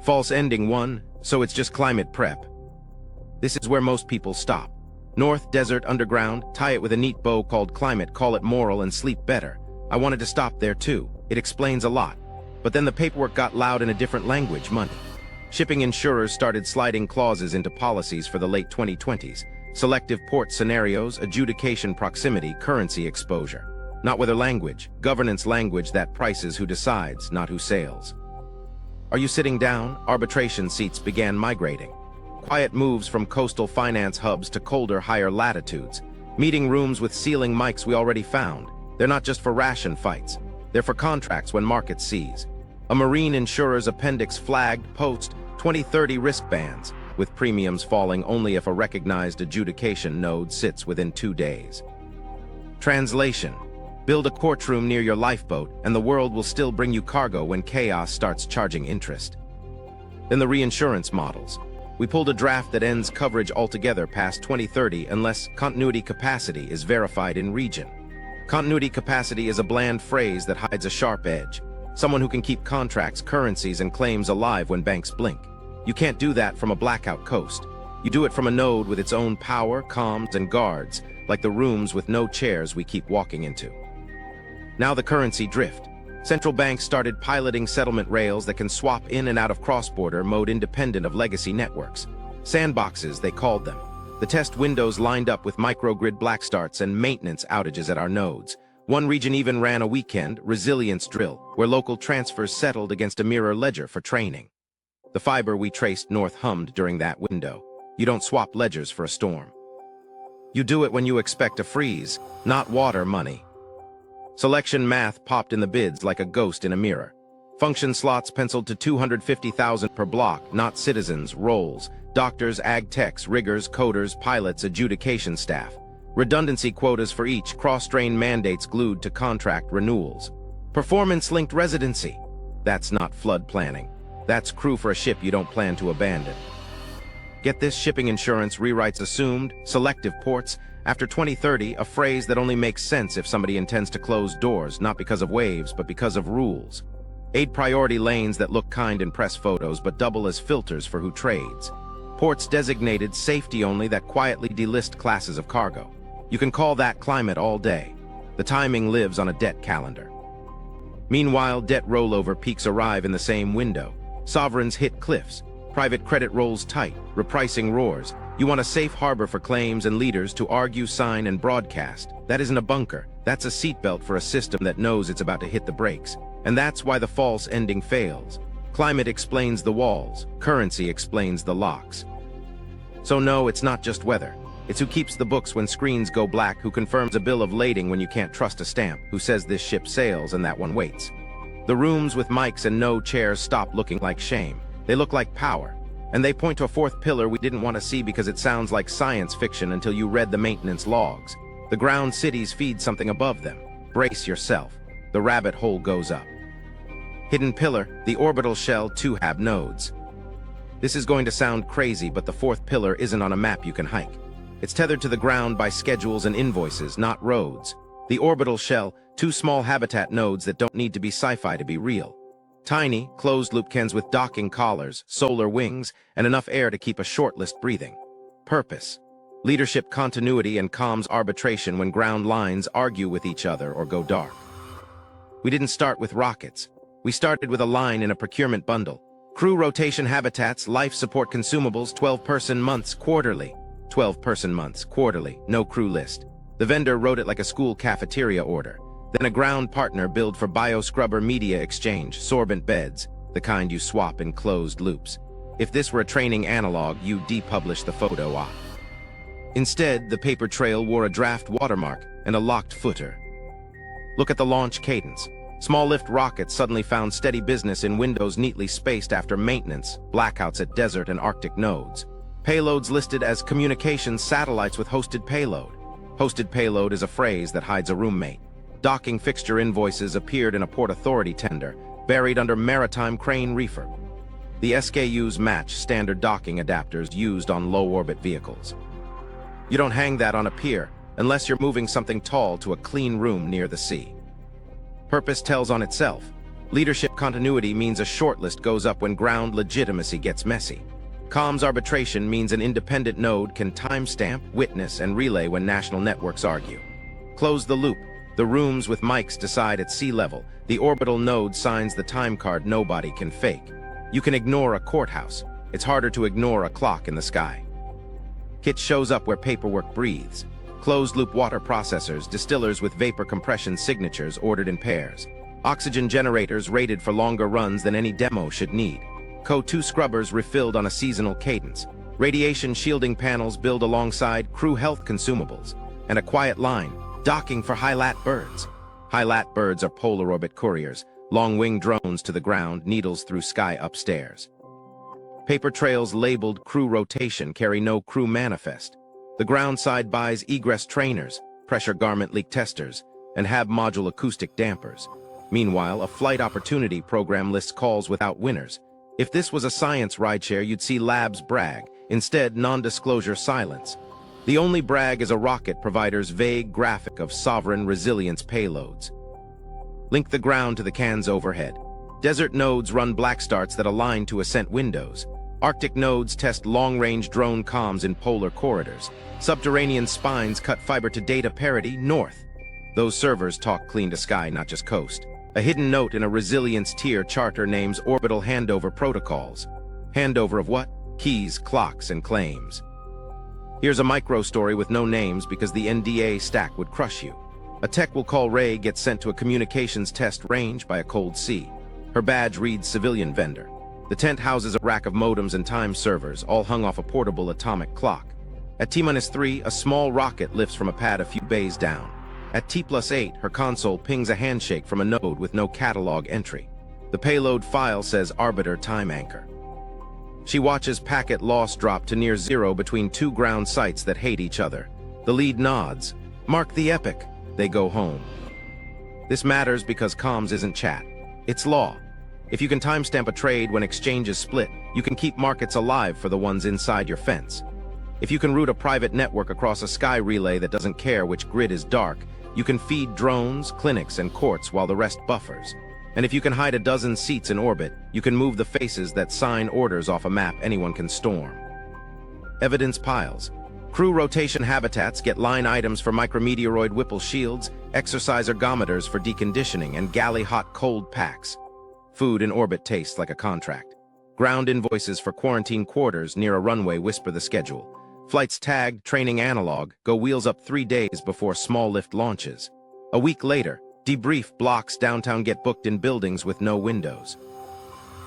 False ending 1, so it's just climate prep. This is where most people stop. North, desert, underground, tie it with a neat bow called climate, call it moral, and sleep better. I wanted to stop there too. It explains a lot. But then the paperwork got loud in a different language, money. Shipping insurers started sliding clauses into policies for the late 2020s. Selective port scenarios, adjudication proximity, currency exposure. Not whether language, governance language that prices who decides, not who sails. Are you sitting down? Arbitration seats began migrating. Quiet moves from coastal finance hubs to colder, higher latitudes. Meeting rooms with ceiling mics we already found. They're not just for ration fights. They're for contracts when markets seize. A marine insurer's appendix flagged post-2030 risk bands, with premiums falling only if a recognized adjudication node sits within 2 days. Translation: build a courtroom near your lifeboat, and the world will still bring you cargo when chaos starts charging interest. Then the reinsurance models. We pulled a draft that ends coverage altogether past 2030 unless continuity capacity is verified in region. Continuity capacity is a bland phrase that hides a sharp edge. Someone who can keep contracts, currencies, and claims alive when banks blink. You can't do that from a blackout coast. You do it from a node with its own power, comms, and guards, like the rooms with no chairs we keep walking into. Now the currency drift. Central banks started piloting settlement rails that can swap in and out of cross-border mode independent of legacy networks. Sandboxes, they called them. The test windows lined up with microgrid blackstarts and maintenance outages at our nodes. One region even ran a weekend resilience drill, where local transfers settled against a mirror ledger for training. The fiber we traced north hummed during that window. You don't swap ledgers for a storm. You do it when you expect a freeze, not water money. Selection math popped in the bids like a ghost in a mirror. Function slots penciled to 250,000 per block, not citizens, roles, doctors, ag techs, riggers, coders, pilots, adjudication staff. Redundancy quotas for each, cross-strain mandates glued to contract renewals. Performance-linked residency. That's not flood planning. That's crew for a ship you don't plan to abandon. Get this: shipping insurance rewrites assumed, selective ports. After 2030, a phrase that only makes sense if somebody intends to close doors, not because of waves, but because of rules. 8 priority lanes that look kind in press photos, but double as filters for who trades. Ports designated safety only that quietly delist classes of cargo. You can call that climate all day. The timing lives on a debt calendar. Meanwhile, debt rollover peaks arrive in the same window. Sovereigns hit cliffs. Private credit rolls tight. Repricing roars. You want a safe harbor for claims and leaders to argue, sign, and broadcast. That isn't a bunker. That's a seatbelt for a system that knows it's about to hit the brakes. And that's why the false ending fails. Climate explains the walls. Currency explains the locks. So no, it's not just weather. It's who keeps the books when screens go black, who confirms a bill of lading when you can't trust a stamp, who says this ship sails and that one waits. The rooms with mics and no chairs stop looking like shame. They look like power. And they point to a fourth pillar we didn't want to see because it sounds like science fiction until you read the maintenance logs. The ground cities feed something above them. Brace yourself. The rabbit hole goes up. Hidden pillar, the orbital shell, 2 have nodes. This is going to sound crazy, but the fourth pillar isn't on a map you can hike. It's tethered to the ground by schedules and invoices, not roads. The orbital shell, 2 small habitat nodes that don't need to be sci-fi to be real. Tiny, closed-loop cans with docking collars, solar wings, and enough air to keep a shortlist breathing. Purpose: leadership continuity and comms arbitration when ground lines argue with each other or go dark. We didn't start with rockets. We started with a line in a procurement bundle. Crew rotation habitats, life support consumables, 12-person months quarterly. 12-person months quarterly, no crew list. The vendor wrote it like a school cafeteria order. Then a ground partner billed for bioscrubber media exchange, sorbent beds, the kind you swap in closed loops. If this were a training analog, you depublish the photo op. Instead, the paper trail wore a draft watermark and a locked footer. Look at the launch cadence. Small lift rockets suddenly found steady business in windows neatly spaced after maintenance, blackouts at desert and Arctic nodes. Payloads listed as communications satellites with hosted payload. Hosted payload is a phrase that hides a roommate. Docking fixture invoices appeared in a Port Authority tender, buried under maritime crane reefer. The SKUs match standard docking adapters used on low-orbit vehicles. You don't hang that on a pier unless you're moving something tall to a clean room near the sea. Purpose tells on itself. Leadership continuity means a shortlist goes up when ground legitimacy gets messy. Comms arbitration means an independent node can timestamp, witness, and relay when national networks argue. Close the loop. The rooms with mics decide at sea level. The orbital node signs the time card nobody can fake. You can ignore a courthouse. It's harder to ignore a clock in the sky. Kit shows up where paperwork breathes. Closed-loop water processors, distillers with vapor compression signatures ordered in pairs. Oxygen generators rated for longer runs than any demo should need. CO2 scrubbers refilled on a seasonal cadence. Radiation shielding panels built alongside crew health consumables. And a quiet line, docking for High-Lat birds. High-Lat birds are polar orbit couriers, long-winged drones to the ground, needles through sky upstairs. Paper trails labeled crew rotation carry no crew manifest. The ground side buys egress trainers, pressure garment leak testers, and HAB module acoustic dampers. Meanwhile, a flight opportunity program lists calls without winners. If this was a science rideshare, you'd see labs brag. Instead, non-disclosure silence. The only brag is a rocket provider's vague graphic of sovereign resilience payloads. Link the ground to the cans overhead. Desert nodes run black starts that align to ascent windows. Arctic nodes test long-range drone comms in polar corridors. Subterranean spines cut fiber to data parity north. Those servers talk clean to sky, not just coast. A hidden note in a resilience tier charter names orbital handover protocols. Handover of what? Keys, clocks, and claims. Here's a micro story with no names because the NDA stack would crush you. A tech we'll call Ray gets sent to a communications test range by a cold sea. Her badge reads civilian vendor. The tent houses a rack of modems and time servers, all hung off a portable atomic clock. At T-3, a small rocket lifts from a pad a few bays down. At T+8, her console pings a handshake from a node with no catalog entry. The payload file says Arbiter Time Anchor. She watches packet loss drop to near zero between two ground sites that hate each other. The lead nods. Mark the epic. They go home. This matters because comms isn't chat. It's law. If you can timestamp a trade when exchanges split, you can keep markets alive for the ones inside your fence. If you can route a private network across a sky relay that doesn't care which grid is dark, you can feed drones, clinics, and courts while the rest buffers. And if you can hide a dozen seats in orbit, you can move the faces that sign orders off a map anyone can storm. Evidence piles. Crew rotation habitats get line items for micrometeoroid Whipple shields, exercise ergometers for deconditioning, and galley hot cold packs. Food in orbit tastes like a contract. Ground invoices for quarantine quarters near a runway whisper the schedule. Flights tagged, training analog, go wheels up 3 days before small lift launches. A week later, debrief blocks downtown get booked in buildings with no windows.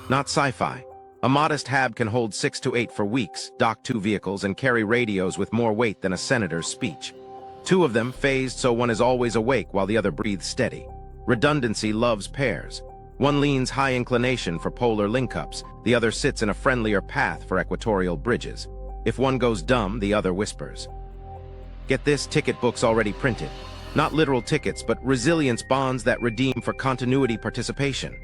Not sci-fi. A modest HAB can hold 6 to 8 for weeks, dock 2 vehicles, and carry radios with more weight than a senator's speech. 2 of them phased so one is always awake while the other breathes steady. Redundancy loves pairs. One leans high inclination for polar link-ups, the other sits in a friendlier path for equatorial bridges. If one goes dumb, the other whispers. Get this, ticket books already printed. Not literal tickets, but resilience bonds that redeem for continuity participation.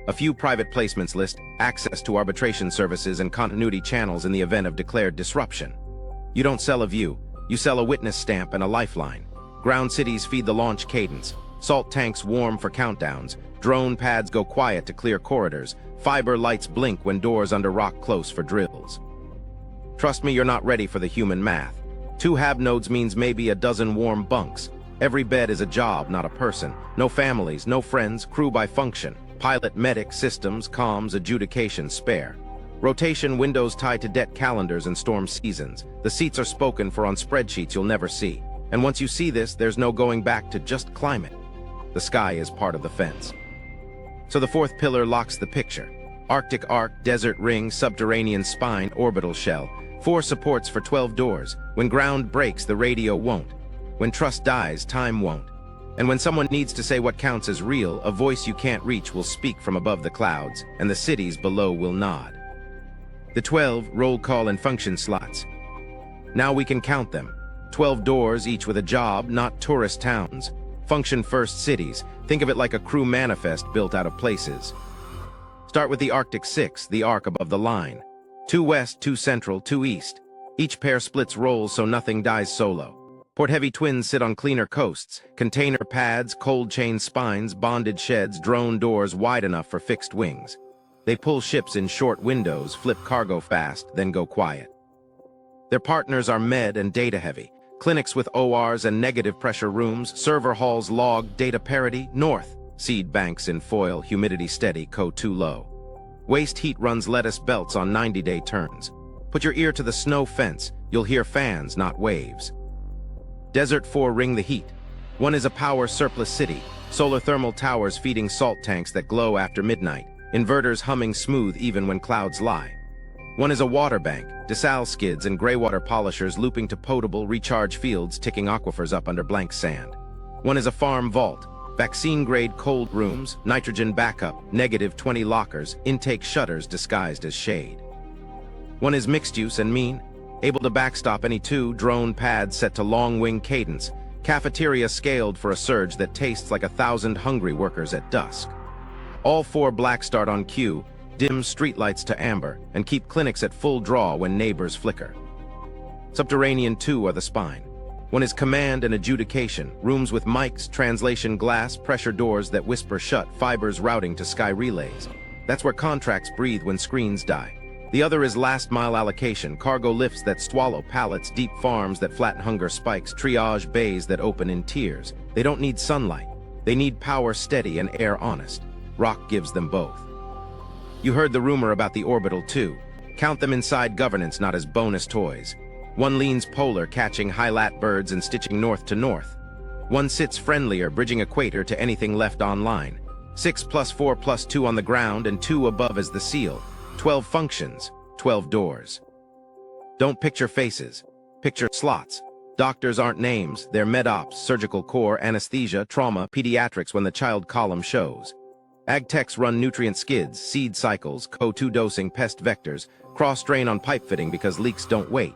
A few private placements list access to arbitration services and continuity channels in the event of declared disruption. You don't sell a view, you sell a witness stamp and a lifeline. Ground cities feed the launch cadence. Salt tanks warm for countdowns. Drone pads go quiet to clear corridors. Fiber lights blink when doors under rock close for drills. Trust me, you're not ready for the human math. 2 HAB nodes means maybe a dozen warm bunks. Every bed is a job, not a person. No families, no friends, crew by function. Pilot, medic, systems, comms, adjudication, spare. Rotation windows tied to debt calendars and storm seasons. The seats are spoken for on spreadsheets you'll never see. And once you see this, there's no going back to just climate. The sky is part of the fence. So the 4th pillar locks the picture. Arctic arc, desert ring, subterranean spine, orbital shell. 4 supports for 12 doors. When ground breaks, the radio won't. When trust dies, time won't. And when someone needs to say what counts as real, a voice you can't reach will speak from above the clouds, and the cities below will nod. The 12 roll call and function slots. Now we can count them. 12 doors, each with a job, not tourist towns. Function first cities. Think of it like a crew manifest built out of places. Start with the Arctic 6, the arc above the line. 2 west, 2 central, 2 east. Each pair splits roles so nothing dies solo. Port-heavy twins sit on cleaner coasts, container pads, cold chain spines, bonded sheds, drone doors wide enough for fixed wings. They pull ships in short windows, flip cargo fast, then go quiet. Their partners are med and data-heavy. Clinics with ORs and negative pressure rooms, server halls log, data parity, north. Seed banks in foil, humidity steady, CO2 low. Waste heat runs lettuce belts on 90-day turns. Put your ear to the snow fence, you'll hear fans, not waves. Desert 4 ring the heat. 1 is a power surplus city, solar thermal towers feeding salt tanks that glow after midnight, inverters humming smooth even when clouds lie. 1 is a water bank, desal skids and greywater polishers looping to potable, recharge fields ticking aquifers up under blank sand. 1 is a farm vault, vaccine-grade cold rooms, nitrogen backup, -20 lockers, intake shutters disguised as shade. 1 is mixed use and mean, able to backstop any 2 drone pads set to long-wing cadence, cafeteria scaled for a surge that tastes like 1,000 hungry workers at dusk. All 4 black start on cue, dim streetlights to amber, and keep clinics at full draw when neighbors flicker. Subterranean 2 are the spine. 1 is command and adjudication, rooms with mics, translation glass, pressure doors that whisper shut, fibers routing to sky relays. That's where contracts breathe when screens die. The other is last-mile allocation, cargo lifts that swallow pallets, deep farms that flatten hunger spikes, triage bays that open in tears. They don't need sunlight. They need power steady and air honest. Rock gives them both. You heard the rumor about the Orbital too. Count them inside governance, not as bonus toys. 1 leans polar, catching high-lat birds and stitching north to north. 1 sits friendlier, bridging equator to anything left online. 6 + 4 + 2 on the ground and 2 above as the seal. 12 functions, 12 doors. Don't picture faces, picture slots. Doctors aren't names, they're med-ops, surgical core, anesthesia, trauma, pediatrics when the child column shows. Ag techs run nutrient skids, seed cycles, CO2 dosing, pest vectors, cross-drain on pipe fitting because leaks don't wait.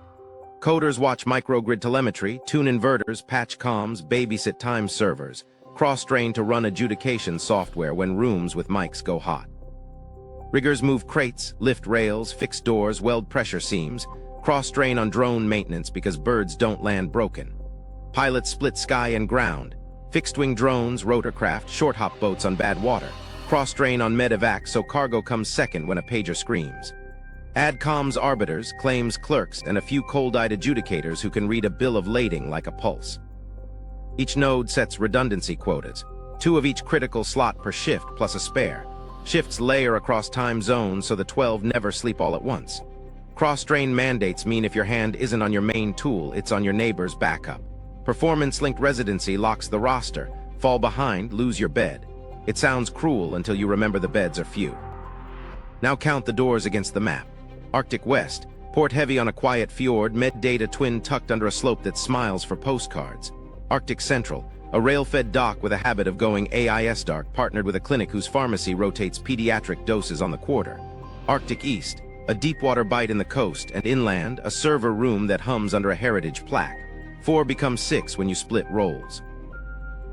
Coders watch microgrid telemetry, tune inverters, patch comms, babysit time servers, cross-drain to run adjudication software when rooms with mics go hot. Riggers move crates, lift rails, fix doors, weld pressure seams, cross-drain on drone maintenance because birds don't land broken. Pilots split sky and ground, fixed-wing drones, rotorcraft, short-hop boats on bad water, cross-drain on medevac so cargo comes second when a pager screams. Add comms arbiters, claims clerks, and a few cold-eyed adjudicators who can read a bill of lading like a pulse. Each node sets redundancy quotas, 2 of each critical slot per shift plus a spare. Shifts layer across time zones so the 12 never sleep all at once. Cross-drain mandates mean if your hand isn't on your main tool, it's on your neighbor's backup. Performance-linked residency locks the roster. Fall behind, lose your bed. It sounds cruel until you remember the beds are few. Now count the doors against the map. Arctic West, port heavy on a quiet fjord, med data twin tucked under a slope that smiles for postcards. Arctic Central, a rail-fed dock with a habit of going AIS dark, partnered with a clinic whose pharmacy rotates pediatric doses on the quarter. Arctic East, a deep-water bite in the coast, and inland, a server room that hums under a heritage plaque. 4 becomes 6 when you split roles.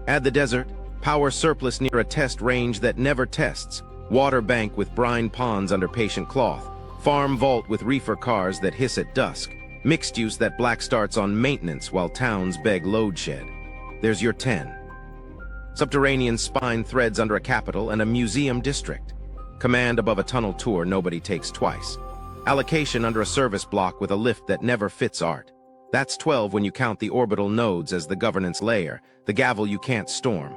Add the desert, power surplus near a test range that never tests, water bank with brine ponds under patient cloth, farm vault with reefer cars that hiss at dusk, mixed use that black starts on maintenance while towns beg load shed. There's your 10. Subterranean spine threads under a capital and a museum district. Command above a tunnel tour nobody takes twice. Allocation under a service block with a lift that never fits art. That's 12 when you count the orbital nodes as the governance layer, the gavel you can't storm.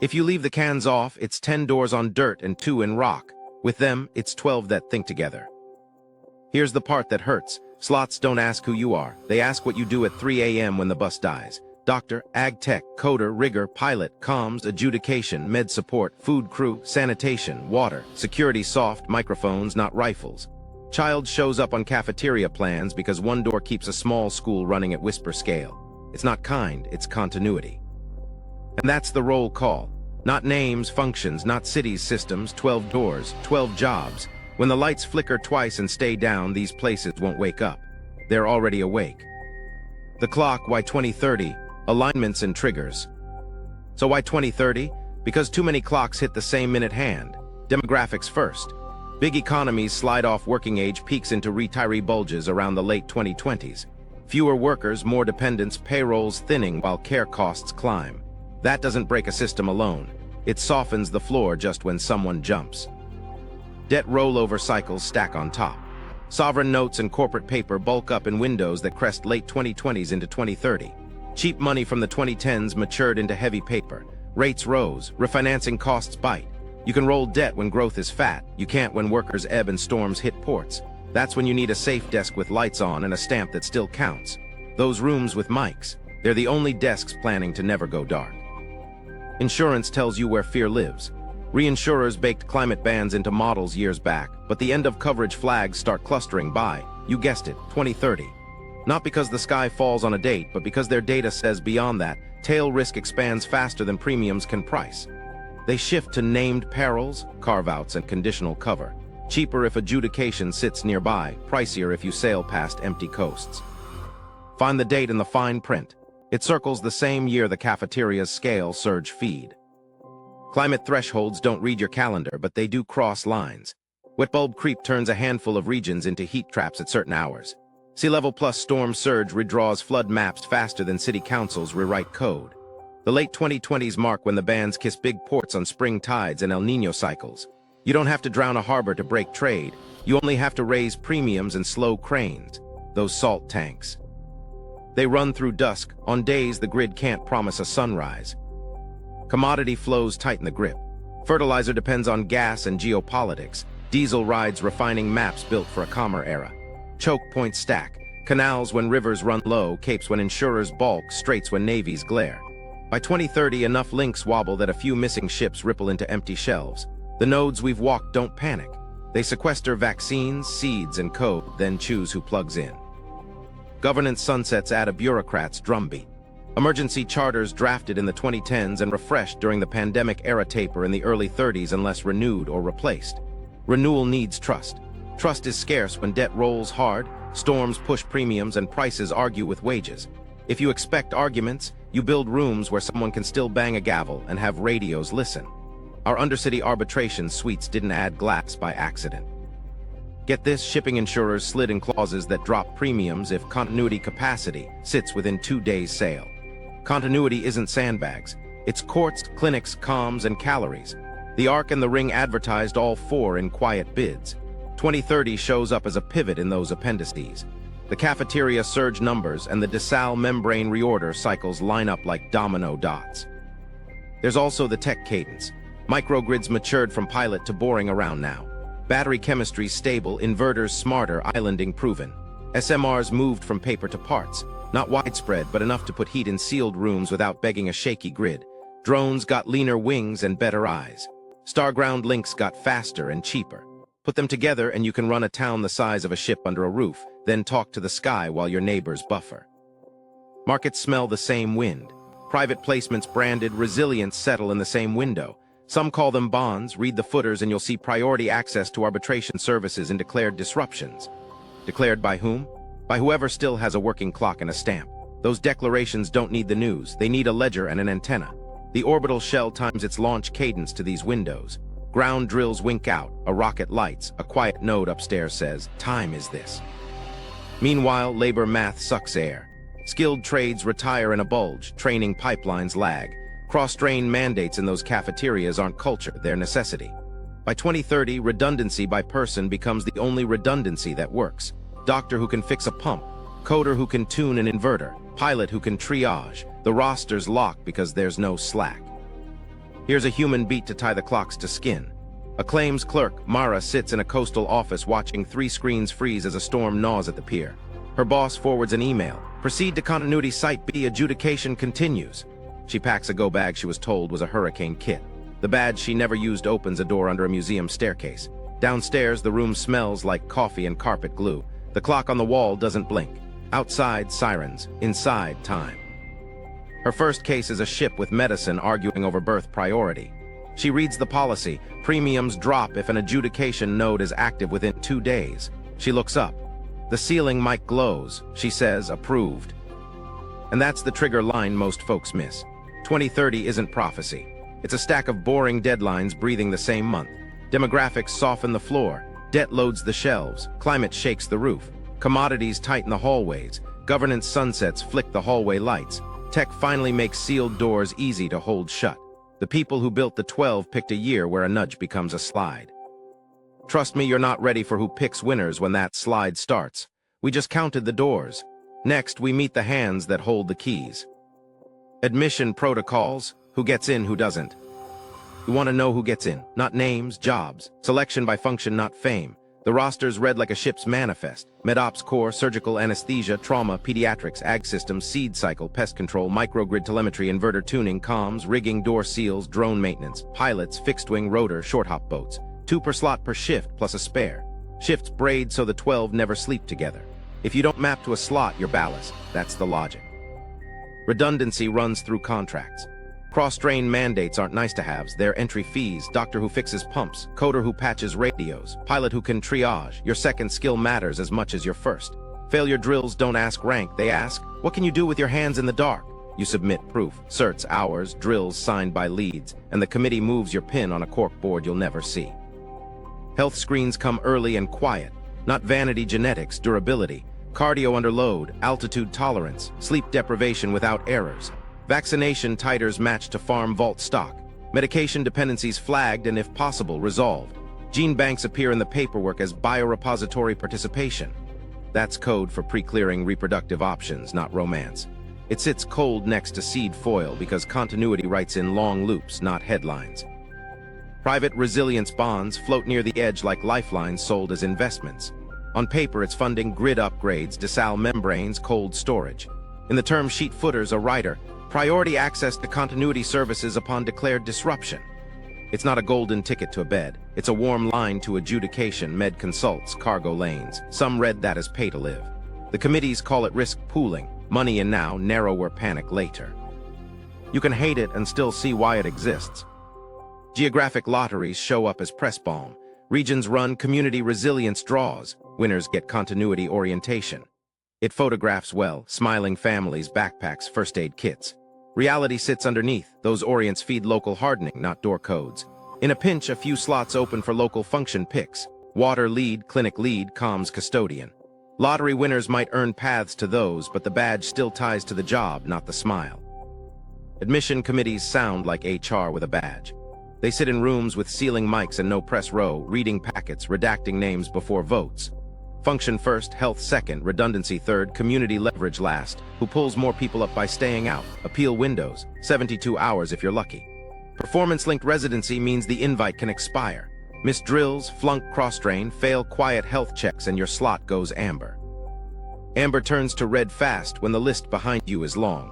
If you leave the cans off, it's 10 doors on dirt and 2 in rock. With them, it's 12 that think together. Here's the part that hurts. Slots don't ask who you are. They ask what you do at 3 a.m. when the bus dies. Doctor, ag tech, coder, rigger, pilot, comms, adjudication, med support, food crew, sanitation, water, security soft, microphones, not rifles. Child shows up on cafeteria plans because one door keeps a small school running at whisper scale. It's not kind, it's continuity. And that's the roll call. Not names, functions, not cities, systems, 12 doors, 12 jobs. When the lights flicker twice and stay down, these places won't wake up. They're already awake. The clock, why 2030? Alignments and triggers. So why 2030? Because too many clocks hit the same minute hand. Demographics first. Big economies slide off working age peaks into retiree bulges around the late 2020s. Fewer workers, more dependents, payrolls thinning while care costs climb. That doesn't break a system alone. It softens the floor just when someone jumps. Debt rollover cycles stack on top. Sovereign notes and corporate paper bulk up in windows that crest late 2020s into 2030. Cheap money from the 2010s matured into heavy paper. Rates rose, refinancing costs bite. You can roll debt when growth is fat. You can't when workers ebb and storms hit ports. That's when you need a safe desk with lights on and a stamp that still counts. Those rooms with mics, they're the only desks planning to never go dark. Insurance tells you where fear lives. Reinsurers baked climate bans into models years back, but the end-of-coverage flags start clustering by, you guessed it, 2030. Not because the sky falls on a date, but because their data says beyond that, tail risk expands faster than premiums can price. They shift to named perils, carve-outs, and conditional cover. Cheaper if adjudication sits nearby, pricier if you sail past empty coasts. Find the date in the fine print. It circles the same year the cafeteria's scale surge feed. Climate thresholds don't read your calendar, but they do cross lines. Wet bulb creep turns a handful of regions into heat traps at certain hours. Sea level plus storm surge redraws flood maps faster than city councils rewrite code. The late 2020s mark when the bans kiss big ports on spring tides and El Niño cycles. You don't have to drown a harbor to break trade. You only have to raise premiums and slow cranes, those salt tanks. They run through dusk, on days the grid can't promise a sunrise. Commodity flows tighten the grip. Fertilizer depends on gas and geopolitics. Diesel rides refining maps built for a calmer era. Choke points stack. Canals when rivers run low, capes when insurers balk, straits when navies glare. By 2030, enough links wobble that a few missing ships ripple into empty shelves. The nodes we've walked don't panic. They sequester vaccines, seeds, and code, then choose who plugs in. Governance sunsets add a bureaucrat's drumbeat. Emergency charters drafted in the 2010s and refreshed during the pandemic-era taper in the early 30s unless renewed or replaced. Renewal needs trust. Trust is scarce when debt rolls hard, storms push premiums, and prices argue with wages. If you expect arguments, you build rooms where someone can still bang a gavel and have radios listen. Our undercity arbitration suites didn't add glass by accident. Get this, shipping insurers slid in clauses that drop premiums if continuity capacity sits within 2 days' sail. Continuity isn't sandbags. It's courts, clinics, comms, and calories. The Ark and the Ring advertised all four in quiet bids. 2030 shows up as a pivot in those appendices. The cafeteria surge numbers and the DeSalle membrane reorder cycles line up like domino dots. There's also the tech cadence. Microgrids matured from pilot to boring around now. Battery chemistry stable, inverters smarter, islanding proven. SMRs moved from paper to parts. Not widespread, but enough to put heat in sealed rooms without begging a shaky grid. Drones got leaner wings and better eyes. Starground links got faster and cheaper. Put them together and you can run a town the size of a ship under a roof, then talk to the sky while your neighbors buffer. Markets smell the same wind. Private placements branded resilience settle in the same window. Some call them bonds. Read the footers and you'll see priority access to arbitration services and declared disruptions. Declared by whom? By whoever still has a working clock and a stamp. Those declarations don't need the news. They need a ledger and an antenna. The Orbital shell times its launch cadence to these windows. Ground drills wink out, a rocket lights, a quiet node upstairs says, "Time is this." Meanwhile, labor math sucks air. Skilled trades retire in a bulge, training pipelines lag. Cross-drain mandates in those cafeterias aren't culture, they're necessity. By 2030, redundancy by person becomes the only redundancy that works. Doctor who can fix a pump, coder who can tune an inverter, pilot who can triage. The roster's locked because there's no slack. Here's a human beat to tie the clocks to skin. A claims clerk, Mara, sits in a coastal office watching 3 screens freeze as a storm gnaws at the pier. Her boss forwards an email. Proceed to continuity site B, adjudication continues. She packs a go bag she was told was a hurricane kit. The badge she never used opens a door under a museum staircase. Downstairs, the room smells like coffee and carpet glue. The clock on the wall doesn't blink. Outside, sirens. Inside, time. Her first case is a ship with medicine arguing over birth priority. She reads the policy. Premiums drop if an adjudication node is active within 2 days. She looks up. The ceiling mic glows. She says, approved. And that's the trigger line most folks miss. 2030 isn't prophecy. It's a stack of boring deadlines breathing the same month. Demographics soften the floor. Debt loads the shelves. Climate shakes the roof. Commodities tighten the hallways. Governance sunsets flick the hallway lights. Tech finally makes sealed doors easy to hold shut. The people who built the 12 picked a year where a nudge becomes a slide. Trust me, you're not ready for who picks winners when that slide starts. We just counted the doors. Next, we meet the hands that hold the keys. Admission protocols. Who gets in, who doesn't. You want to know who gets in, not names, jobs. Selection by function, not fame. The roster's read like a ship's manifest. MedOps core, surgical anesthesia, trauma, pediatrics, ag systems, seed cycle, pest control, microgrid telemetry, inverter tuning, comms, rigging, door seals, drone maintenance, pilots, fixed-wing, rotor, short-hop boats. 2 per slot per shift, plus a spare. Shifts braid so the 12 never sleep together. If you don't map to a slot, you're ballast. That's the logic. Redundancy runs through contracts. Cross-drain mandates aren't nice-to-haves, they're entry fees. Doctor who fixes pumps, coder who patches radios, pilot who can triage. Your second skill matters as much as your first. Failure drills don't ask rank, they ask, what can you do with your hands in the dark? You submit proof, certs, hours, drills signed by leads, and the committee moves your pin on a cork board you'll never see. Health screens come early and quiet, not vanity genetics, durability, cardio under load, altitude tolerance, sleep deprivation without errors. Vaccination titers matched to farm vault stock. Medication dependencies flagged and, if possible, resolved. Gene banks appear in the paperwork as biorepository participation. That's code for pre-clearing reproductive options, not romance. It sits cold next to seed foil because continuity writes in long loops, not headlines. Private resilience bonds float near the edge like lifelines sold as investments. On paper, it's funding grid upgrades, desal membranes, cold storage. In the term sheet footers, a writer, priority access to continuity services upon declared disruption. It's not a golden ticket to a bed. It's a warm line to adjudication, med consults, cargo lanes. Some read that as pay to live. The committees call it risk pooling, money in now, narrower panic later. You can hate it and still see why it exists. Geographic lotteries show up as press balm. Regions run community resilience draws. Winners get continuity orientation. It photographs well, smiling families, backpacks, first aid kits. Reality sits underneath. Those orients feed local hardening, not door codes. In a pinch, a few slots open for local function picks. Water lead, clinic lead, comms custodian. Lottery winners might earn paths to those, but the badge still ties to the job, not the smile. Admission committees sound like HR with a badge. They sit in rooms with ceiling mics and no press row, reading packets, redacting names before votes. Function first, health second, redundancy third, community leverage last. Who pulls more people up by staying out? Appeal windows, 72 hours if you're lucky. Performance-linked residency means the invite can expire. Miss drills, flunk cross-drain, fail quiet health checks, and your slot goes amber. Amber turns to red fast when the list behind you is long.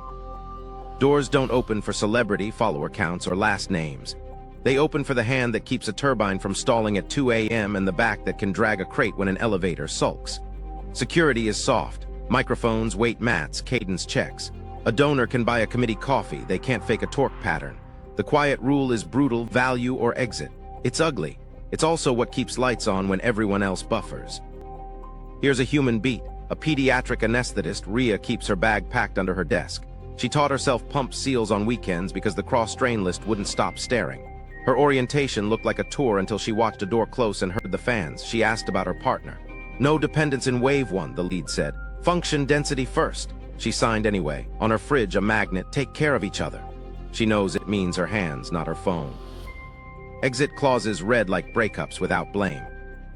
Doors don't open for celebrity, follower counts, or last names. They open for the hand that keeps a turbine from stalling at 2 a.m. and the back that can drag a crate when an elevator sulks. Security is soft. Microphones, weight mats, cadence checks. A donor can buy a committee coffee. They can't fake a torque pattern. The quiet rule is brutal, value or exit. It's ugly. It's also what keeps lights on when everyone else buffers. Here's a human beat. A pediatric anesthetist, Rhea, keeps her bag packed under her desk. She taught herself pump seals on weekends because the cross-drain list wouldn't stop staring. Her orientation looked like a tour until she watched a door close and heard the fans. She asked about her partner. No dependence in wave one, the lead said. Function density first. She signed anyway. On her fridge, a magnet, take care of each other. She knows it means her hands, not her phone. Exit clauses read like breakups without blame.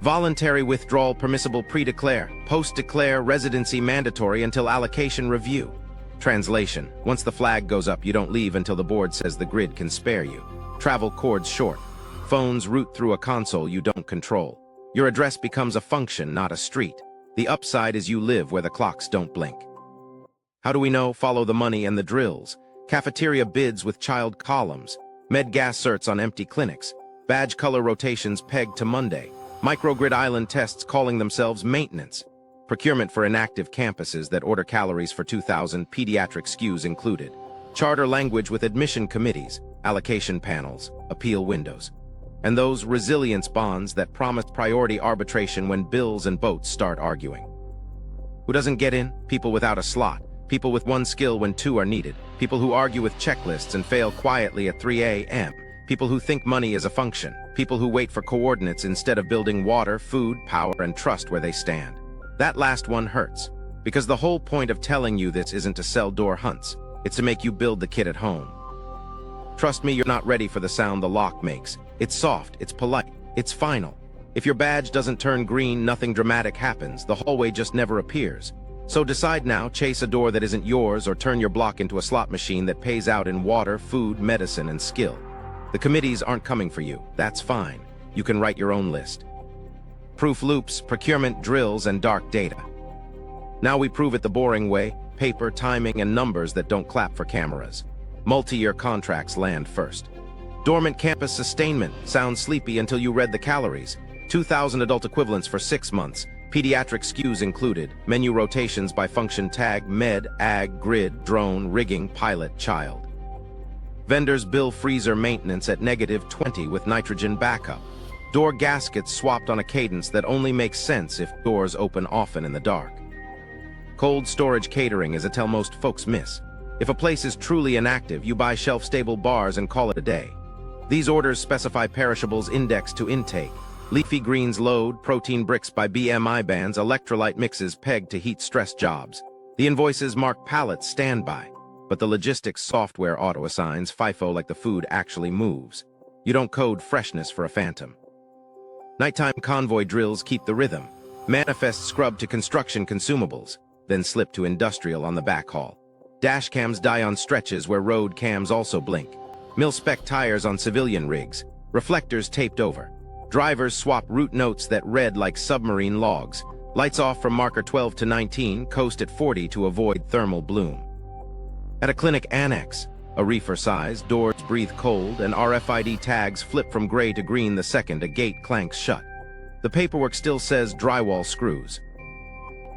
Voluntary withdrawal permissible pre-declare. Post-declare residency mandatory until allocation review. Translation. Once the flag goes up, you don't leave until the board says the grid can spare you. Travel cords short. Phones route through a console you don't control. Your address becomes a function, not a street. The upside is you live where the clocks don't blink. How do we know? Follow the money and the drills. Cafeteria bids with child columns. Med gas certs on empty clinics. Badge color rotations pegged to Monday. Microgrid island tests calling themselves maintenance. Procurement for inactive campuses that order calories for 2,000, pediatric SKUs included. Charter language with admission committees. Allocation panels, appeal windows, and those resilience bonds that promise priority arbitration when bills and boats start arguing. Who doesn't get in? People without a slot, people with one skill when two are needed, people who argue with checklists and fail quietly at 3 a.m., People who think money is a function. People who wait for coordinates instead of building water, food, power, and trust where they stand. That last one hurts, because the whole point of telling you this isn't to sell door hunts. It's to make you build the kit at home. Trust me, you're not ready for the sound the lock makes. It's soft, it's polite, it's final. If your badge doesn't turn green, nothing dramatic happens. The hallway just never appears. So decide now, chase a door that isn't yours or turn your block into a slot machine that pays out in water, food, medicine, and skill. The committees aren't coming for you. That's fine. You can write your own list. Proof loops, procurement drills, and dark data. Now we prove it the boring way: paper, timing, and numbers that don't clap for cameras. Multi-year contracts land first. Dormant campus sustainment sounds sleepy until you read the calories. 2,000 adult equivalents for 6 months. Pediatric SKUs included. Menu rotations by function tag: med, ag, grid, drone, rigging, pilot, child. Vendors bill freezer maintenance at -20 with nitrogen backup. Door gaskets swapped on a cadence that only makes sense if doors open often in the dark. Cold storage catering is a tell most folks miss. If a place is truly inactive, you buy shelf-stable bars and call it a day. These orders specify perishables indexed to intake. Leafy greens load, protein bricks by BMI bands, electrolyte mixes pegged to heat stress jobs. The invoices mark pallets standby, but the logistics software auto-assigns FIFO like the food actually moves. You don't code freshness for a phantom. Nighttime convoy drills keep the rhythm. Manifest scrub to construction consumables, then slip to industrial on the back haul. Dash cams die on stretches where road cams also blink. Mil-spec tires on civilian rigs. Reflectors taped over. Drivers swap route notes that read like submarine logs. Lights off from marker 12 to 19, coast at 40 to avoid thermal bloom. At a clinic annex, a reefer size, doors breathe cold, and RFID tags flip from gray to green the second a gate clanks shut. The paperwork still says drywall screws.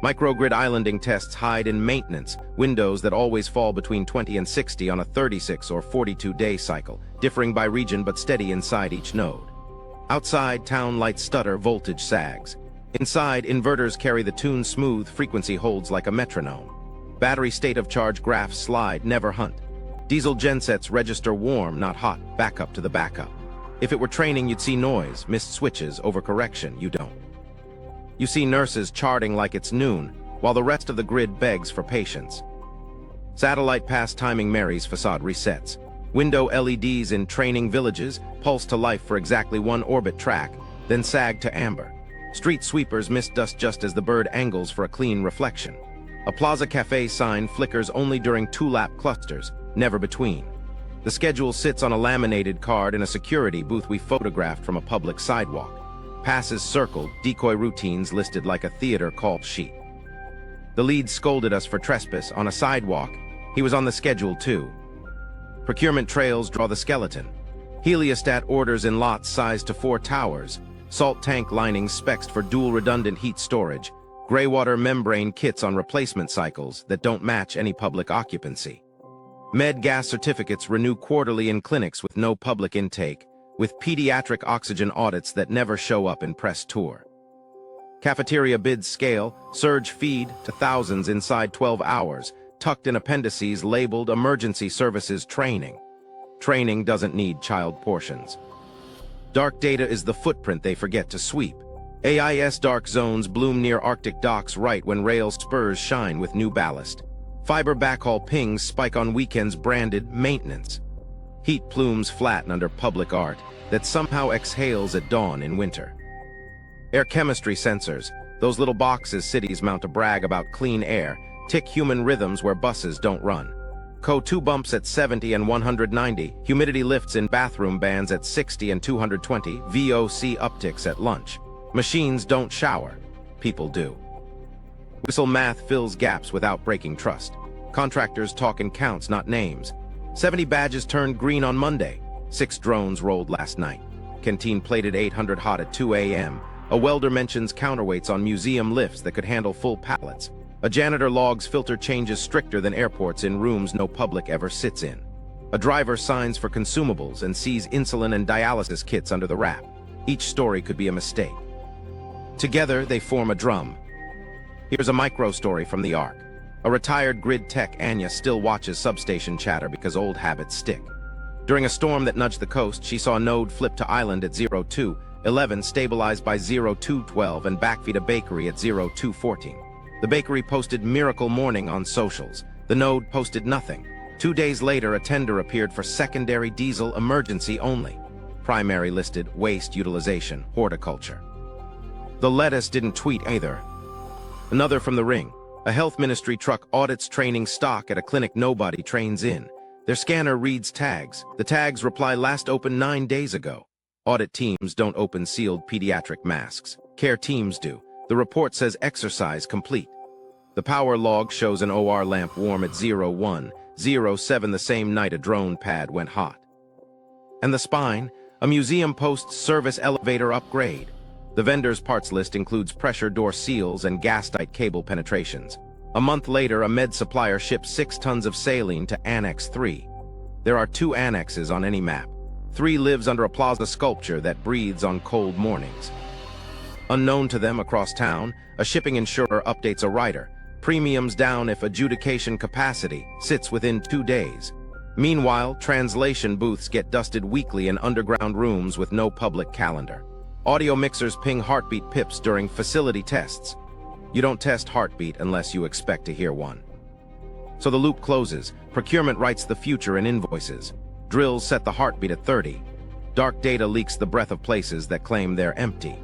Microgrid islanding tests hide in maintenance, windows that always fall between 20 and 60 on a 36 or 42-day cycle, differing by region but steady inside each node. Outside, town lights stutter, voltage sags. Inside, inverters carry the tune smooth, frequency holds like a metronome. Battery state of charge graphs slide, never hunt. Diesel gensets register warm, not hot, backup to the backup. If it were training, you'd see noise, missed switches, overcorrection. You don't. You see nurses charting like it's noon, while the rest of the grid begs for patience. Satellite pass timing Mary's facade resets. Window LEDs in training villages pulse to life for exactly one orbit track, then sag to amber. Street sweepers mist dust just as the bird angles for a clean reflection. A Plaza Cafe sign flickers only during 2-lap clusters, never between. The schedule sits on a laminated card in a security booth we photographed from a public sidewalk. Passes circled, decoy routines listed like a theater call sheet. The lead scolded us for trespass on a sidewalk. He was on the schedule too. Procurement trails draw the skeleton. Heliostat orders in lots sized to 4 towers. Salt tank linings specced for dual redundant heat storage. Graywater membrane kits on replacement cycles that don't match any public occupancy. Med gas certificates renew quarterly in clinics with no public intake, with pediatric oxygen audits that never show up in press tour. Cafeteria bids scale, surge feed to thousands inside 12 hours, tucked in appendices labeled emergency services training. Training doesn't need child portions. Dark data is the footprint they forget to sweep. AIS dark zones bloom near Arctic docks right when rail spurs shine with new ballast. Fiber backhaul pings spike on weekends branded maintenance. Heat plumes flatten under public art that somehow exhales at dawn in winter. Air chemistry sensors, those little boxes cities mount to brag about clean air, tick human rhythms where buses don't run. CO2 bumps at 70 and 190, humidity lifts in bathroom bands at 60 and 220, VOC upticks at lunch. Machines don't shower, people do. Whistle math fills gaps without breaking trust. Contractors talk in counts, not names. 70 badges turned green on Monday. 6 drones rolled last night. Canteen plated 800 hot at 2 a.m. A welder mentions counterweights on museum lifts that could handle full pallets. A janitor logs filter changes stricter than airports in rooms no public ever sits in. A driver signs for consumables and sees insulin and dialysis kits under the wrap. Each story could be a mistake. Together, they form a drum. Here's a micro story from the Ark. A retired grid tech, Anya, still watches substation chatter because old habits stick. During a storm that nudged the coast, she saw a node flip to island at 0211, stabilized by 0212, and backfeed a bakery at 0214. The bakery posted miracle morning on socials. The node posted nothing. 2 days later, a tender appeared for secondary diesel emergency only. Primary listed waste utilization, horticulture. The lettuce didn't tweet either. Another from the Ring. A health ministry truck audits training stock at a clinic nobody trains in. Their scanner reads tags. The tags reply last opened 9 days ago. Audit teams don't open sealed pediatric masks. Care teams do. The report says exercise complete. The power log shows an OR lamp warm at 0107 the same night a drone pad went hot. And the spine, a museum posts service elevator upgrade. The vendor's parts list includes pressure door seals and gas-tight cable penetrations. A month later, a med supplier ships 6 tons of saline to Annex 3. There are 2 annexes on any map. 3 lives under a plaza sculpture that breathes on cold mornings. Unknown to them across town, a shipping insurer updates a rider. Premiums down if adjudication capacity sits within 2 days. Meanwhile, translation booths get dusted weekly in underground rooms with no public calendar. Audio mixers ping heartbeat pips during facility tests. You don't test heartbeat unless you expect to hear one. So the loop closes. Procurement writes the future in invoices. Drills set the heartbeat at 30. Dark data leaks the breath of places that claim they're empty.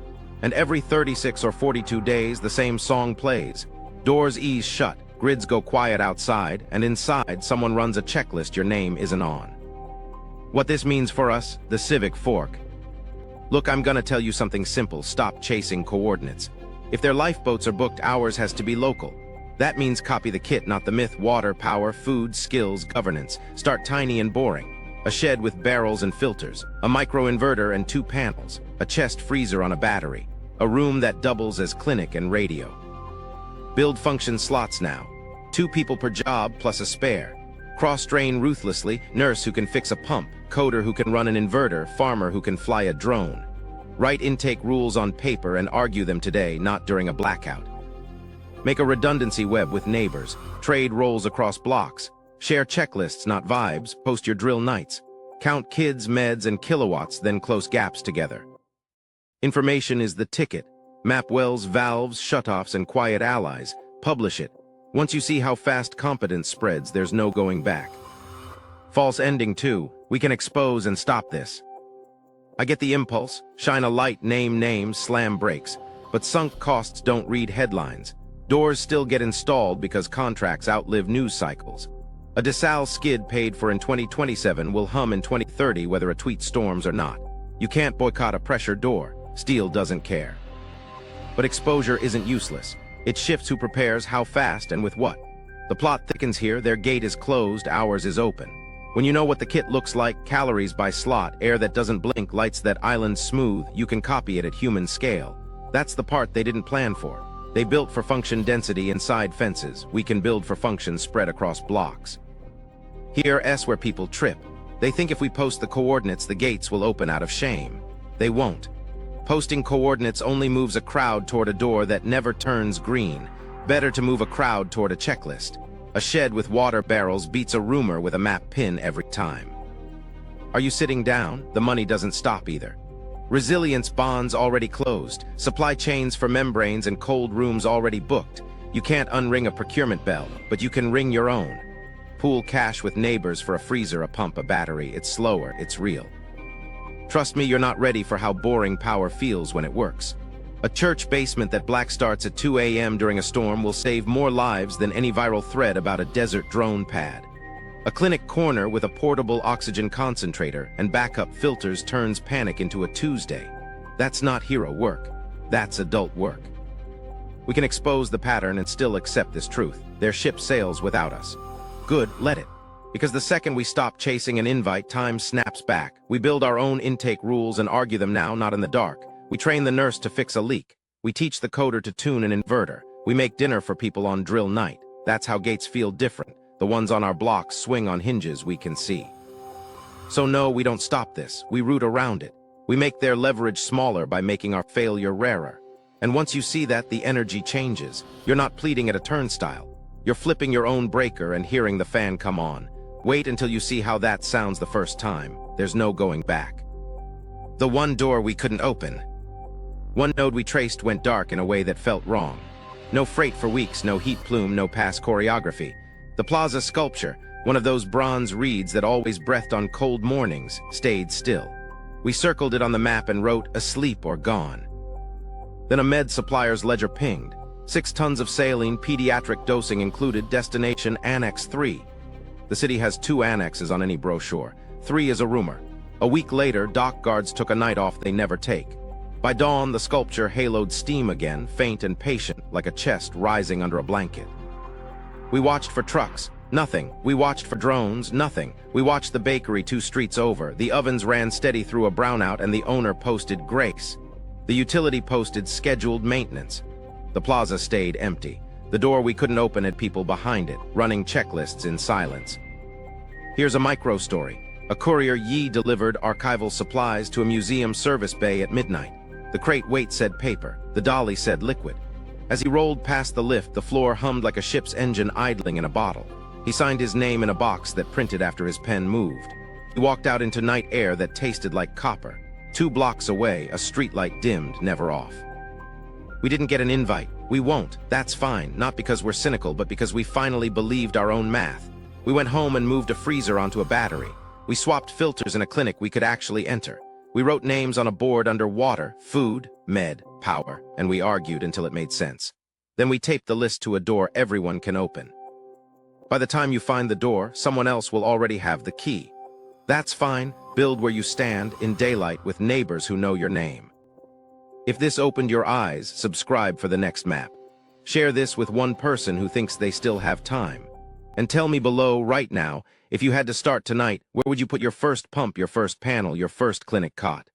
And every 36 or 42 days, the same song plays. Doors ease shut, grids go quiet outside, and inside, someone runs a checklist your name isn't on. What this means for us, the civic fork. Look, I'm gonna tell you something simple. Stop chasing coordinates. If their lifeboats are booked, ours has to be local. That means copy the kit, not the myth. Water, power, food, skills, governance. Start tiny and boring. A shed with barrels and filters. A microinverter and 2 panels. A chest freezer on a battery. A room that doubles as clinic and radio. Build function slots now. 2 people per job plus a spare. Cross-drain ruthlessly. Nurse who can fix a pump. Coder who can run an inverter. Farmer who can fly a drone. Write intake rules on paper and argue them today, not during a blackout. Make a redundancy web with neighbors. Trade roles across blocks. Share checklists, not vibes. Post your drill nights. Count kids, meds, and kilowatts, then close gaps together. Information is the ticket. Map wells, valves, shutoffs, and quiet allies. Publish it. Once you see how fast competence spreads, there's no going back. False ending too. We can expose and stop this. I get the impulse. Shine a light, name names, slam brakes. But sunk costs don't read headlines. Doors still get installed because contracts outlive news cycles. A DeSalle skid paid for in 2027 will hum in 2030 whether a tweet storms or not. You can't boycott a pressure door. Steel doesn't care. But exposure isn't useless. It shifts who prepares, how fast, and with what. The plot thickens here. Their gate is closed, ours is open. When you know what the kit looks like, calories by slot, air that doesn't blink, lights that island smooth, you can copy it at human scale. That's the part they didn't plan for. They built for function density inside fences. We can build for function spread across blocks. Here's where people trip. They think if we post the coordinates, the gates will open out of shame. They won't. Posting coordinates only moves a crowd toward a door that never turns green. Better to move a crowd toward a checklist. A shed with water barrels beats a rumor with a map pin every time. Are you sitting down? The money doesn't stop either. Resilience bonds already closed. Supply chains for membranes and cold rooms already booked. You can't unring a procurement bell, but you can ring your own. Pool cash with neighbors for a freezer, a pump, a battery. It's slower, it's real. Trust me, you're not ready for how boring power feels when it works. A church basement that black starts at 2 a.m. during a storm will save more lives than any viral thread about a desert drone pad. A clinic corner with a portable oxygen concentrator and backup filters turns panic into a Tuesday. That's not hero work. That's adult work. We can expose the pattern and still accept this truth. Their ship sails without us. Good, let it. Because the second we stop chasing an invite, time snaps back. We build our own intake rules and argue them now, not in the dark. We train the nurse to fix a leak. We teach the coder to tune an inverter. We make dinner for people on drill night. That's how gates feel different. The ones on our blocks swing on hinges we can see. So no, we don't stop this. We root around it. We make their leverage smaller by making our failure rarer. And once you see that, the energy changes. You're not pleading at a turnstile. You're flipping your own breaker and hearing the fan come on. Wait until you see how that sounds the first time. There's no going back. The one door we couldn't open. One node we traced went dark in a way that felt wrong. No freight for weeks, no heat plume, no past choreography. The plaza sculpture, one of those bronze reeds that always breathed on cold mornings, stayed still. We circled it on the map and wrote, asleep or gone. Then a med supplier's ledger pinged. 6 tons of saline, pediatric dosing included, destination Annex 3. The city has 2 annexes on any brochure. 3 is a rumor. A week later, dock guards took a night off they never take. By dawn, the sculpture haloed steam again, faint and patient, like a chest rising under a blanket. We watched for trucks. Nothing. We watched for drones. Nothing. We watched the bakery 2 streets over. The ovens ran steady through a brownout and the owner posted grace. The utility posted scheduled maintenance. The plaza stayed empty. The door we couldn't open had people behind it, running checklists in silence. Here's a micro story. A courier Yi delivered archival supplies to a museum service bay at midnight. The crate weight said paper. The dolly said liquid. As he rolled past the lift, the floor hummed like a ship's engine idling in a bottle. He signed his name in a box that printed after his pen moved. He walked out into night air that tasted like copper. 2 blocks away, a streetlight dimmed, never off. We didn't get an invite. We won't. That's fine. Not because we're cynical, but because we finally believed our own math. We went home and moved a freezer onto a battery. We swapped filters in a clinic we could actually enter. We wrote names on a board under water, food, med, power, and we argued until it made sense. Then we taped the list to a door everyone can open. By the time you find the door, someone else will already have the key. That's fine. Build where you stand, in daylight, with neighbors who know your name. If this opened your eyes, subscribe for the next map. Share this with one person who thinks they still have time. And tell me below right now, if you had to start tonight, where would you put your first pump, your first panel, your first clinic cot?